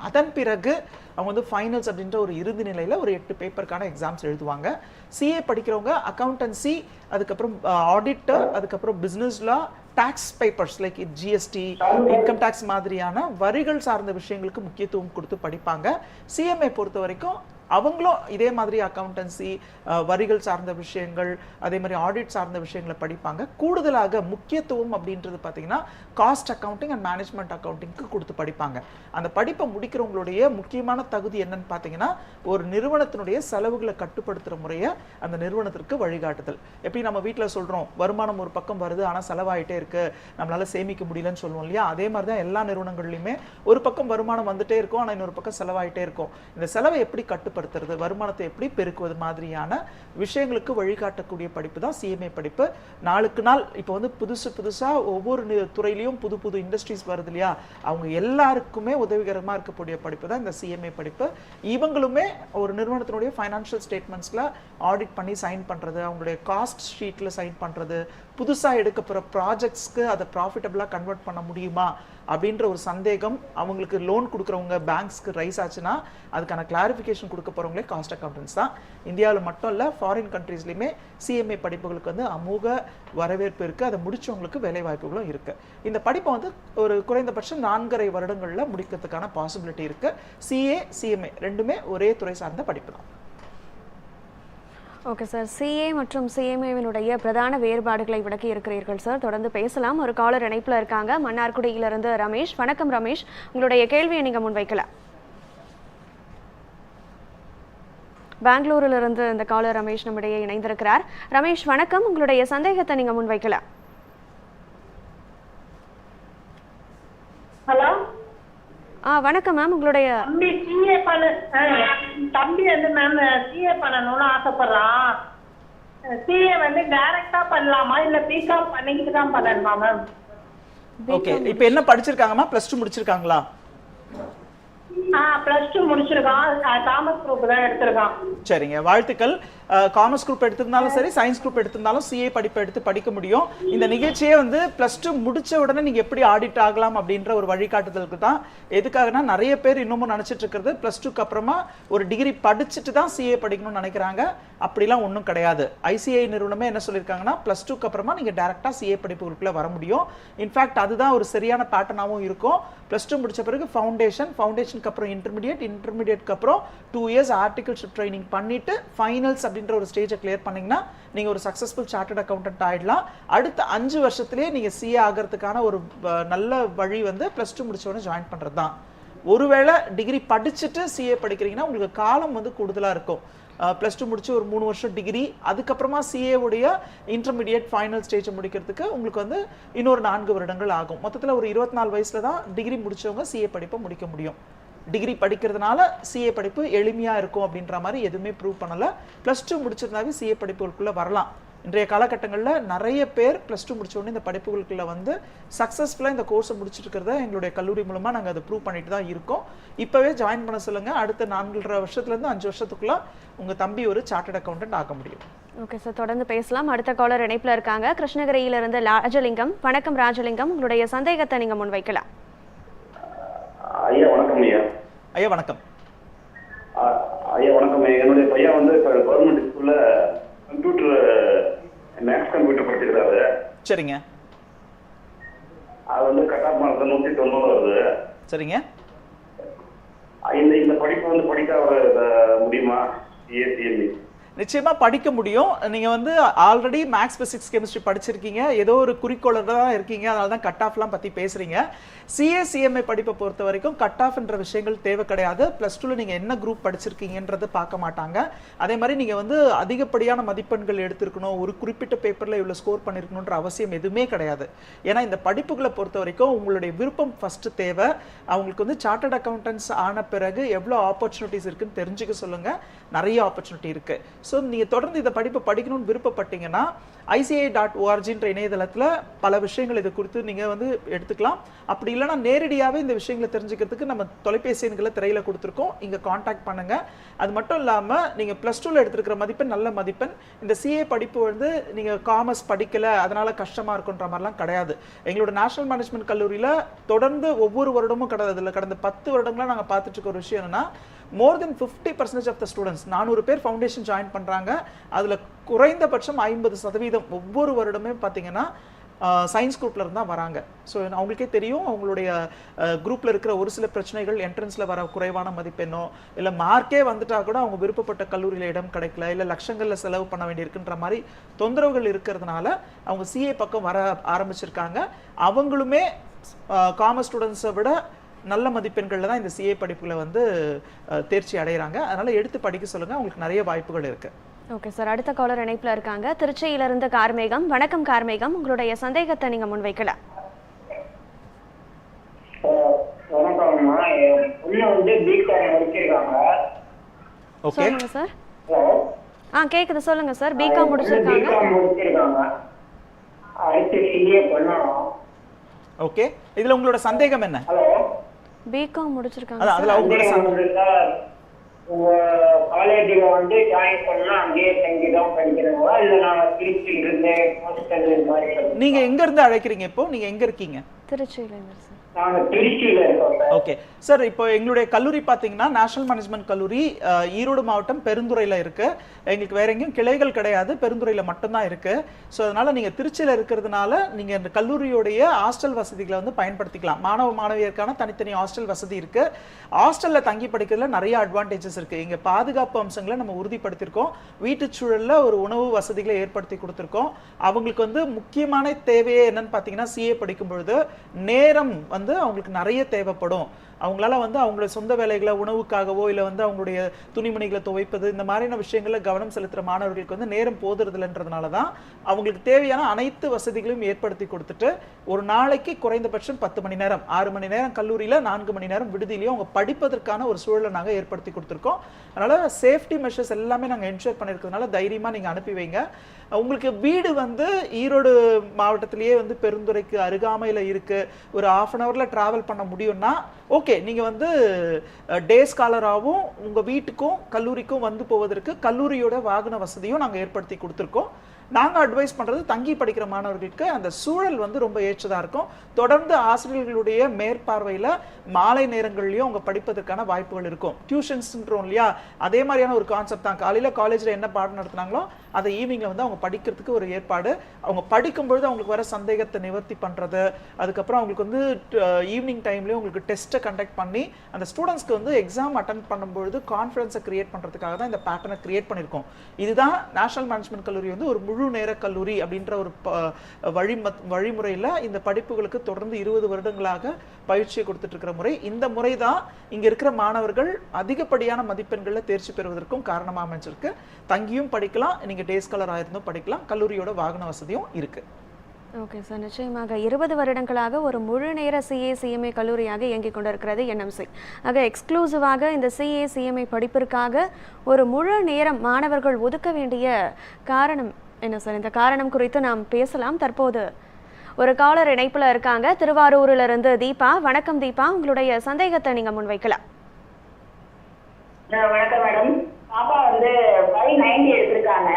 அதன் பிறகு அவங்க ஃபைனல்ஸ் அப்படின்ற ஒரு இறுதி நிலையில் ஒரு 8 பேப்பருக்கான எக்ஸாம்ஸ் எழுதுவாங்க. சிஏ படிக்கிறவங்க அக்கௌண்டன்சி, அதுக்கப்புறம் ஆடிட்டர், அதுக்கப்புறம் business law, tax papers like GST, income tax மாதிரியான வரிகள் சார்ந்த விஷயங்களுக்கு முக்கியத்துவம் கொடுத்து படிப்பாங்க. சிஎம்ஏ பொறுத்த வரைக்கும் அவங்களும் இதே மாதிரி அக்கௌண்டன்சி, வரிகள் சார்ந்த விஷயங்கள், அதே மாதிரி ஆடிட் சார்ந்த விஷயங்களை படிப்பாங்க. கூடுதலாக முக்கியத்துவம் அப்படின்றது பார்த்தீங்கன்னா காஸ்ட் அக்கௌண்டிங் அண்ட் மேனேஜ்மெண்ட் அக்கௌண்டிங்க்கு கொடுத்து படிப்பாங்க. அந்த படிப்பை முடிக்கிறவங்களுடைய முக்கியமான தகுதி என்னன்னு பார்த்தீங்கன்னா, ஒரு நிறுவனத்தினுடைய செலவுகளை கட்டுப்படுத்துகிற முறையை அந்த நிறுவனத்திற்கு வழிகாட்டுதல். எப்படி நம்ம வீட்டில் சொல்கிறோம், வருமானம் ஒரு பக்கம் வருது ஆனால் செலவாயிட்டே இருக்கு, நம்மளால சேமிக்க முடியலன்னு சொல்லுவோம் இல்லையா? அதே மாதிரி தான் எல்லா நிறுவனங்கள்லையுமே ஒரு பக்கம் வருமானம் வந்துட்டே இருக்கும் ஆனால் இன்னொரு பக்கம் செலவாயிட்டே இருக்கும். இந்த செலவை எப்படி கட்டுப்படுத்துறது, வருமானத்தை எப்படி பெருக்குவது மாதிரியான விஷயங்களுக்கு வழிகாட்டக்கூடிய படிப்பு தான் சிஎம்ஏ படிப்பு. நாளுக்கு நாள் இப்போ புதுசா ஒவ்வொரு துறையிலையும் புது இண்டஸ்ட்ரீஸ் வருது இல்லையா? அவங்க எல்லாருக்குமே உதவிகரமா இருக்கக்கூடிய படிப்பு தான் இந்த சிஎம்ஏ படிப்பு. இவங்களுமே ஒரு நிறுவனத்தினுடைய ஃபைனான்ஷியல் ஸ்டேட்மெண்ட்ஸ்ல ஆடிட் பண்ணி சைன் பண்றது, அவங்களுடைய காஸ்ட் ஷீட்ல சைன் பண்றது, புதுசாக எடுக்க போகிற ப்ராஜெக்ட்ஸ்க்கு அதை ப்ராஃபிட்டபிளாக கன்வெர்ட் பண்ண முடியுமா அப்படின்ற ஒரு சந்தேகம் அவங்களுக்கு லோன் கொடுக்குறவங்க பேங்க்ஸ்க்கு ரைஸ் ஆச்சுன்னா அதுக்கான கிளாரிஃபிகேஷன் கொடுக்க போகிறவங்களே காஸ்ட் அக்கௌண்டன்ட்ஸ் தான். இந்தியாவில் மட்டும் இல்லை, ஃபாரின் கண்ட்ரீஸ்லையுமே சிஎம்ஏ படிப்புகளுக்கு வந்து அமோக வரவேற்பு இருக்குது. அதை முடிச்சவங்களுக்கு வேலை வாய்ப்புகளும் இருக்குது. இந்த படிப்பை வந்து ஒரு குறைந்தபட்சம் 4.5 வருடங்களில் முடிக்கிறதுக்கான பாசிபிலிட்டி இருக்குது. சிஏ சிஎம்ஏ ரெண்டுமே ஒரே துறை சார்ந்த படிப்பு தான். ஓகே சார், சிஏ மற்றும் சிஎம்ஏவினுடைய பிரதான வேறுபாடுகளை விளக்கி இருக்கிறீர்கள் சார். தொடர்ந்து பேசலாம். ஒரு காலர் இணைப்பில் இருக்காங்க, மன்னார்குடியிலிருந்து ரமேஷ். வணக்கம் ரமேஷ், உங்களுடைய கேள்வியை நீங்கள் முன்வைக்கலாம். பெங்களூரிலிருந்து இந்த காலர் ரமேஷ் நம்மிடையே இணைந்திருக்கிறார். ரமேஷ் வணக்கம், உங்களுடைய சந்தேகத்தை நீங்கள் முன்வைக்கலாம். ஹலோ, வணக்கம் மேம், உங்களுடைய தம்பி வந்து மேம் சிஏ பண்ணணும்னு ஆசைப்படுறான். சிஏ வந்து டைரக்டா பண்ணலாமா இல்ல பிகாம் பண்ணிக்கிட்டு தான் பண்ணணுமா மேம்? ஓகே, இப்போ என்ன படிச்சிருக்காங்கம்மா? +2 முடிச்சிருக்காங்களா? +2 முடிச்சிருக்கான். காமர்ஸ் குரூப் தான் எடுத்திருக்கான். சரிங்க, வாழ்த்துக்கள். காமர்ஸ் குரூப் எடுத்திருந்தாலும் சரி, சயின்ஸ் குரூப் எடுத்திருந்தாலும் சிஏ படிப்பை எடுத்து படிக்க முடியும். இந்த நிகழ்ச்சியே வந்து +2 முடிச்ச உடனே நீங்க எப்படி ஆடிட் ஆகலாம் அப்படின்ற ஒரு வழிகாட்டுதலுக்கு தான். எதுக்காகனா நிறைய பேர் இன்னமும் நினைச்சிட்டு இருக்கிறது +2க்கு அப்புறமா ஒரு டிகிரி படிச்சுட்டு தான் சிஏ படிக்கணும்னு நினைக்கிறாங்க. அப்படிலாம் ஒன்றும் கிடையாது. ஐசிஐ நிறுவனமே என்ன சொல்லியிருக்காங்கன்னா +2க்கு அப்புறமா நீங்க டைரக்டா சிஏ படிப்புகளுக்குள்ள வர முடியும். இன்ஃபேக்ட் அதுதான் ஒரு சரியான பேட்டர்னாகவும் இருக்கும். +2 முடிச்ச பிறகு ஃபவுண்டேஷனுக்கு அப்புறம் இன்டர்மீடியேட்க்கு அப்புறம் 2 இயர்ஸ் ஆர்டிகல்ஷிப் ட்ரைனிங் பண்ணிட்டு ஃபைனல்ஸ் அப்படின்ற ஒரு ஸ்டேஜை கிளியர் பண்ணீங்கன்னா நீங்க ஒரு சக்சஸ்ஃபுல் சார்ட்டர்ட் அக்கௌண்டன்ட் ஆயிடலாம். அடுத்த 5 வருஷத்துலேயே நீங்க சிஏ ஆகிறதுக்கான ஒரு நல்ல வழி வந்து +2 முடிச்ச உடனே ஜாயின் பண்றது தான். ஒருவேளை டிகிரி படிச்சுட்டு சிஏ படிக்கிறீங்கன்னா உங்களுக்கு காலம் வந்து கூடுதலா இருக்கும். +2 முடிச்சு ஒரு 3 வருஷம் டிகிரி, அதுக்கப்புறமா சிஏ உடைய இன்டர்மீடியேட் ஃபைனல் ஸ்டேஜை முடிக்கிறதுக்கு உங்களுக்கு வந்து இன்னொரு 4 வருடங்கள் ஆகும். மொத்தத்தில் ஒரு 24 வயசுல தான் டிகிரி முடிச்சவங்க சிஏ படிப்பை முடிக்க முடியும். டிகிரி படிக்கிறதுனால சிஏ படிப்பு எளிமையாக இருக்கும் அப்படின்ற மாதிரி எதுவுமே ப்ரூவ் பண்ணலை. +2 முடிச்சிருந்தாவே சிஏ படிப்புகளுக்குள்ளே வரலாம். இன்றைய காலகட்டங்களில் நிறைய பேர் +2 முடிச்ச உடனே இந்த படிப்புகளுக்குள்ள வந்து சக்ஸஸ்ஃபுல்லாக இந்த கோர்ஸை முடிச்சுட்டு இருக்கிறத எங்களுடைய கல்லூரி மூலமாக நாங்கள் அதை ப்ரூவ் பண்ணிட்டு தான் இருக்கோம். இப்போவே ஜாயின் பண்ண சொல்லுங்கள். அடுத்த 4.5 வருஷத்துலேருந்து 5 வருஷத்துக்குள்ள உங்கள் தம்பி ஒரு சார்ட்டர்ட் அக்கௌண்டன்ட் ஆக முடியும். ஓகே சார், தொடர்ந்து பேசலாம். அடுத்த காலர் இணைப்பில் இருக்காங்க, கிருஷ்ணகிரியிலிருந்து ராஜலிங்கம். வணக்கம் ராஜலிங்கம், உங்களுடைய சந்தேகத்தை நீங்கள் முன்வைக்கலாம். ஐயா வணக்கம். ஐயா வணக்கம். ஐயா வணக்கம். என்னுடைய பையன் வந்து இப்போ கவர்மெண்ட் ஸ்கூல்ல கம்ப்யூட்டர் மேக்ஸ் கம்ப்யூட்டர் படிச்சிருக்காரு. சரிங்க. அது வந்து கட் ஆஃப் மார்க் 190 வருது. சரிங்க. இந்த படிப்பு வந்து படிக்க முடியுமா? சிஎஸ்சிஎம்இ நிச்சயமா படிக்க முடியும். நீங்க வந்து ஆல்ரெடி மேக்ஸ், பிசிக்ஸ், கெமிஸ்ட்ரி படிச்சிருக்கீங்க, ஏதோ ஒரு குறிக்கோளோட தான் இருக்கீங்க, அதனால தான் கட் ஆஃப்லாம் பத்தி பேசுறீங்க. சிஏசிஎம்ஐ படிப்பை பொறுத்த வரைக்கும் கட் ஆஃப்ன்ற விஷயங்கள் தேவை கிடையாது. +2ல நீங்க என்ன குரூப் படிச்சிருக்கீங்கன்றது பார்க்க மாட்டாங்க. அதே மாதிரி நீங்க வந்து அதிகப்படியான மதிப்பெண்கள் எடுத்திருக்கணும், ஒரு குறிப்பிட்ட பேப்பர்ல இவ்வளவு ஸ்கோர் பண்ணிருக்கணும்ன்ற அவசியம் எதுவுமே கிடையாது. ஏன்னா இந்த படிப்புகளை பொறுத்த வரைக்கும் உங்களுடைய விருப்பம் ஃபர்ஸ்ட் தேவை. அவங்களுக்கு வந்து சார்ட்டர்ட் அக்கௌண்டன்ட்ஸ் ஆன பிறகு எவ்வளோ ஆப்பர்ச்சுனிட்டிஸ் இருக்குன்னு தெரிஞ்சுக்க சொல்லுங்க. நிறைய ஆப்பர்ச்சுனிட்டி இருக்கு. ஸோ நீங்கள் தொடர்ந்து இந்த படிப்பை படிக்கணும்னு விருப்பப்பட்டீங்கன்னா ICAI.org இணையதளத்தில் பல விஷயங்கள் இது குறித்து நீங்கள் வந்து எடுத்துக்கலாம். அப்படி இல்லைனா நேரடியாகவே இந்த விஷயங்களை தெரிஞ்சுக்கிறதுக்கு நம்ம தொலைபேசி எண்களை திரையில் கொடுத்துருக்கோம், இங்கே காண்டாக்ட் பண்ணுங்கள். அது மட்டும் இல்லாமல் நீங்கள் +2ல எடுத்துருக்கிற மதிப்பெண் நல்ல மதிப்பெண். இந்த சிஏ படிப்பு வந்து நீங்கள் காமர்ஸ் படிக்கலை அதனால கஷ்டமாக இருக்குன்ற மாதிரிலாம் கிடையாது. எங்களோட நேஷனல் மேனேஜ்மெண்ட் கல்லூரியில் தொடர்ந்து ஒவ்வொரு வருடமும் கடந்த 10 வருடங்களாக நாங்கள் பார்த்துட்டு இருக்க ஒரு விஷயம் என்னன்னா, மோர் தென் 50% ஆஃப் த ஸ்டூடெண்ட்ஸ் 400 பேர் ஃபவுண்டேஷன் ஜாயின் பண்ணுறாங்க. அதில் குறைந்தபட்சம் 50% ஒவ்வொரு வருடமே பார்த்தீங்கன்னா சயின்ஸ் குரூப்ல இருந்தா வராங்க. ஸோ அவங்களுக்கே தெரியும் அவங்களுடைய குரூப்ல இருக்கிற ஒரு சில பிரச்சனைகள், என்ட்ரன்ஸ்ல வர குறைவான மதிப்பெண்ணோ இல்லை மார்க்கே வந்துட்டா கூட அவங்க விருப்பப்பட்ட கல்லூரியில் இடம் கிடைக்கல, இல்லை லட்சங்களில் செலவு பண்ண வேண்டியிருக்குன்ற மாதிரி தொந்தரவுகள் இருக்கிறதுனால அவங்க சிஏ பக்கம் வர ஆரம்பிச்சிருக்காங்க. அவங்களுமே காமர்ஸ் ஸ்டூடெண்ட்ஸை விட நல்ல மதிப்பெண்களில் தான் இந்த சிஏ படிப்புகளை வந்து தேர்ச்சி அடைகிறாங்க. அதனால எடுத்து படிக்க சொல்லுங்க, அவங்களுக்கு நிறைய வாய்ப்புகள் இருக்கு. ஓகே சார், அடுத்த காலர் இணைப்பில் இருக்காங்க, திருச்சியிலிருந்து கார்மேகம். வணக்கம் கார்மேகம், உங்களுடைய சந்தேகத்தை நீங்க முன்வைக்கலாம். வணக்கம்மா, என் பொண்ணு வந்து பிகாம் முடிச்சிருக்காங்க. ஓகே சொல்லுங்க சார். கேக்குது, சொல்லுங்க சார். பிகாம் முடிச்சிருக்காங்க. அடுத்து சிஏ பண்ணணும். ஓகே, இதுல உங்களோட சந்தேகம் என்ன? பிகாம் முடிச்சிருக்காங்க. அதுல உங்களோட உங்க காலேஜில் வந்து ஜாயின் பண்ணா அங்கேயே தங்கி தான் படிக்கிறவா இல்லை நான் திருச்சியில் இருந்தேன் ஹாஸ்டல் மாதிரி? நீங்க எங்க இருந்து அழைக்கிறீங்க இப்போ? நீங்க எங்க இருக்கீங்க? திருச்சியிலேருந்து சார். நாங்கள் திருச்சியில் இருக்கோம் சார். ஓகே சார், இப்போ எங்களுடைய கல்லூரி பார்த்தீங்கன்னா நேஷனல் மேனேஜ்மெண்ட் கல்லூரி ஈரோடு மாவட்டம் பெருந்துறையில் இருக்கு. எங்களுக்கு வேற எங்கேயும் கிளைகள் கிடையாது, பெருந்துறையில் மட்டும்தான் இருக்கு. ஸோ அதனால நீங்க திருச்சியில் இருக்கிறதுனால நீங்க இந்த கல்லூரியுடைய ஹாஸ்டல் வசதிகளை வந்து பயன்படுத்திக்கலாம். மாணவ மாணவியருக்கான தனித்தனி ஹாஸ்டல் வசதி இருக்கு. ஹாஸ்டல்ல தங்கி படிக்கிறதுல நிறைய அட்வான்டேஜஸ் இருக்கு. இங்க பாதுகாப்பு அம்சங்களை நம்ம உறுதிப்படுத்தியிருக்கோம். வீட்டுச் சூழல்ல ஒரு உணவு வசதிகளை ஏற்படுத்தி கொடுத்துருக்கோம். அவங்களுக்கு வந்து முக்கியமான தேவையே என்னன்னு பார்த்தீங்கன்னா, சிஏ படிக்கும் பொழுது நேரம் வந்து அவங்களுக்கு நிறைய தேவைப்படும். அவங்களால வந்து அவங்களுடைய சொந்த வேலைகளை உணவுக்காகவோ இல்லை வந்து அவங்களுடைய துணிமணிகளை துவைப்பது இந்த மாதிரியான விஷயங்களில் கவனம் செலுத்துகிற மாணவர்களுக்கு வந்து நேரம் போதுறதுலன்றதுனால தான் அவங்களுக்கு தேவையான அனைத்து வசதிகளையும் ஏற்படுத்தி கொடுத்துட்டு ஒரு நாளைக்கு குறைந்தபட்சம் 10 மணி நேரம், 6 மணி நேரம் கல்லூரியில், 4 மணி நேரம் விடுதியிலையும் அவங்க படிப்பதற்கான ஒரு சூழலை நாங்கள் ஏற்படுத்தி கொடுத்துருக்கோம். அதனால் சேஃப்டி மெஷர்ஸ் எல்லாமே நாங்கள் என்ஷூர் பண்ணியிருக்கிறதுனால தைரியமாக நீங்கள் அனுப்பி வைங்க. உங்களுக்கு வீடு வந்து ஈரோடு மாவட்டத்திலேயே வந்து பெருந்துறைக்கு அருகாமையில் இருக்கு, ஒரு 1/2 hourல டிராவல் பண்ண முடியும்னா ஓகே, நீங்க வந்து டே ஸ்காலராகவும் உங்க வீட்டுக்கும் கல்லூரிக்கும் வந்து போவதற்கு கல்லூரியோட வாகன வசதியும் நாங்கள் ஏற்படுத்தி கொடுத்துருக்கோம். நாங்கள் அட்வைஸ் பண்ணுறது தங்கி படிக்கிற மாணவர்களுக்கு அந்த சூழல் வந்து ரொம்ப ஏற்றதாக இருக்கும். தொடர்ந்து ஆசிரியர்களுடைய மேற்பார்வையில் மாலை நேரங்கள்லையும் அவங்க படிப்பதற்கான வாய்ப்புகள் இருக்கும். டியூஷன்ஸ்ன்றோம் இல்லையா, அதே மாதிரியான ஒரு கான்செப்ட் தான். காலையில் காலேஜில் என்ன பாடம் நடத்துனாங்களோ அதை ஈவினிங்கில் வந்து அவங்க படிக்கிறதுக்கு ஒரு ஏற்பாடு. அவங்க படிக்கும்பொழுது அவங்களுக்கு வர சந்தேகத்தை நிவர்த்தி பண்ணுறது, அதுக்கப்புறம் அவங்களுக்கு வந்து ஈவினிங் டைம்லேயும் உங்களுக்கு டெஸ்ட்டை கண்டக்ட் பண்ணி அந்த ஸ்டூடெண்ட்ஸ்க்கு வந்து எக்ஸாம் அட்டன் பண்ணும்பொழுது கான்ஃபிடன்ஸை கிரியேட் பண்ணுறதுக்காக தான் இந்த பேட்டர்னை கிரியேட் பண்ணியிருக்கோம். இதுதான் நேஷனல் மேனேஜ்மெண்ட் கல்லூரி வந்து ஒரு முழு நேர கல்லூரி அப்படின்ற ஒரு வழிமுறையில் இந்த படிப்புகளுக்கு தொடர்ந்து 20 வருடங்களாக பயிற்சியை கொடுத்துட்டு இருக்கிற முறை. இந்த முறை தான் இங்க இருக்கிற மாணவர்கள் அதிகப்படியான மதிப்பெண்களில் தேர்ச்சி பெறுவதற்கும் காரணமாக அமைஞ்சிருக்கு. தங்கியும் படிக்கலாம், நீங்க டே ஸ்காலர் ஆயிருந்தும் படிக்கலாம், கல்லூரியோட வாகன வசதியும் இருக்கு. ஓகே சார், நிச்சயமாக 20 வருடங்களாக ஒரு முழு நேர சிஏ சிஎம்ஏ கல்லூரியாக இயங்கிக் கொண்டிருக்கிறது என்எம்சி. ஆக எக்ஸ்க்ளூசிவாக இந்த சிஏ சிஎம்ஏ படிப்பிற்காக ஒரு முழு நேரம் மாணவர்கள் ஒதுக்க வேண்டிய காரணம் என்ன சார்? இந்த காரணம் குறித்து நாம் பேசலாம். தற்போது ஒரு காலர் இணைப்புல இருக்காங்க, திருவாரூரில் இருந்து தீபா. வணக்கம் தீபா, உங்களுடைய சந்தேகத்தை நீங்க முன்வைக்கலாம். வணக்கம் மேடம். பாப்பா வந்து 590 எடுத்திருக்காங்க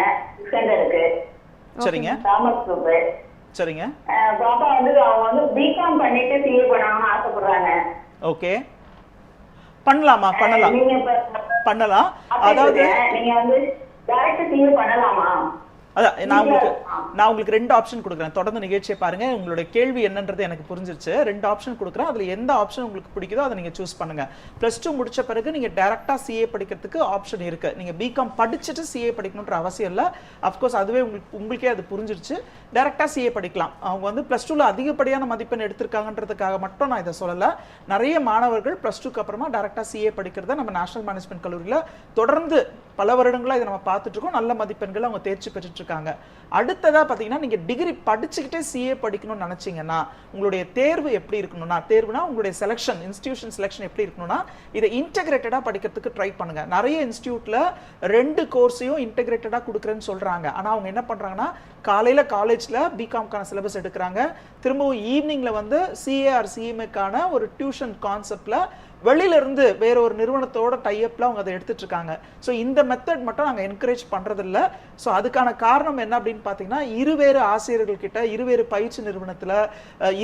600க்கு. சரிங்க. Commerce group. சரிங்க. பாப்பா வந்து அவங்க வந்து பிகாம் பண்ணிட்டு சிஏ பண்ணணும்னு ஆசைப்படுறாங்க. ஓகே, பண்ணலாமா? பண்ணலாம், பண்ணலாம். அதாவது நீங்க வந்து டைரக்ட் சிஏ பண்ணலாமா? அதான் நான் உங்களுக்கு 2 ஆப்ஷன் கொடுக்குறேன். தொடர்ந்து நிகழ்ச்சியை பாருங்க. உங்களோட கேள்வி என்னன்றது எனக்கு புரிஞ்சிருச்சு. 2 ஆப்ஷன் கொடுக்குறேன். அதுல எந்த ஆப்ஷன் உங்களுக்கு பிடிக்குதோ அதை நீங்க சூஸ் பண்ணுங்க. +2 முடிச்ச பிறகு நீங்க டைரக்டா சிஏ படிக்கிறதுக்கு ஆப்ஷன் இருக்கு. நீங்க பிகாம் படிச்சுட்டு சிஏ படிக்கணும்ன்ற அவசியம் இல்லை. அஃப்கோர்ஸ் அதுவே உங்களுக்கே அது புரிஞ்சிருச்சு. டைரக்டா சிஏ படிக்கலாம். அவங்க வந்து +2ல அதிகப்படியான மதிப்பெண் எடுத்திருக்காங்கன்றதுக்காக மட்டும் நான் இதை சொல்லலை. நிறைய மாணவர்கள் +2க்கு அப்புறமா டைரக்டா சிஏ படிக்கிறத நம்ம நேஷனல் மேனேஜ்மெண்ட் கல்லூரியில் தொடர்ந்து பல வருடங்களா இதை நம்ம பார்த்துட்டு இருக்கோம். நல்ல மதிப்பெண்கள் அவங்க தேர்ச்சி பெற்றுட்டு இருக்காங்க. அடுத்ததா பாத்தீங்கன்னா, நீங்க டிகிரி படிச்சுக்கிட்டே சிஏ படிக்கணும்னு நினைச்சீங்கன்னா உங்களுடைய தேர்வு எப்படி இருக்கணும்னா, தேர்வுனா உங்களுடைய செலக்ஷன், இன்ஸ்டிடியூஷன் செலக்ஷன் எப்படி இருக்கணும்னா, இதை இன்டெகிரேட்டடா படிக்கிறதுக்கு ட்ரை பண்ணுங்க. நிறைய இன்ஸ்டிடியூட்ல 2 கோர்ஸையும் இன்டெகிரேட்டடா கொடுக்குறேன்னு சொல்றாங்க. ஆனா அவங்க என்ன பண்றாங்கன்னா, காலையில காலேஜ்ல பிகாம்கான சிலபஸ் எடுக்கிறாங்க, திரும்பவும் ஈவினிங்ல வந்து சிஏ ஆர் சிஎம்ஏக்கான ஒரு டியூஷன் கான்செப்ட்ல வெளியில இருந்து வேற ஒரு நிறுவனத்தோட டைஅப்ல அவங்க அதை எடுத்துட்டு இருக்காங்க. ஸோ இந்த மெத்தட் மட்டும் நாங்கள் என்கரேஜ் பண்றது இல்லை. ஸோ அதுக்கான காரணம் என்ன அப்படின்னு பார்த்தீங்கன்னா, இருவேறு ஆசிரியர்கள் கிட்ட, இருவேறு பயிற்சி நிறுவனத்தில்,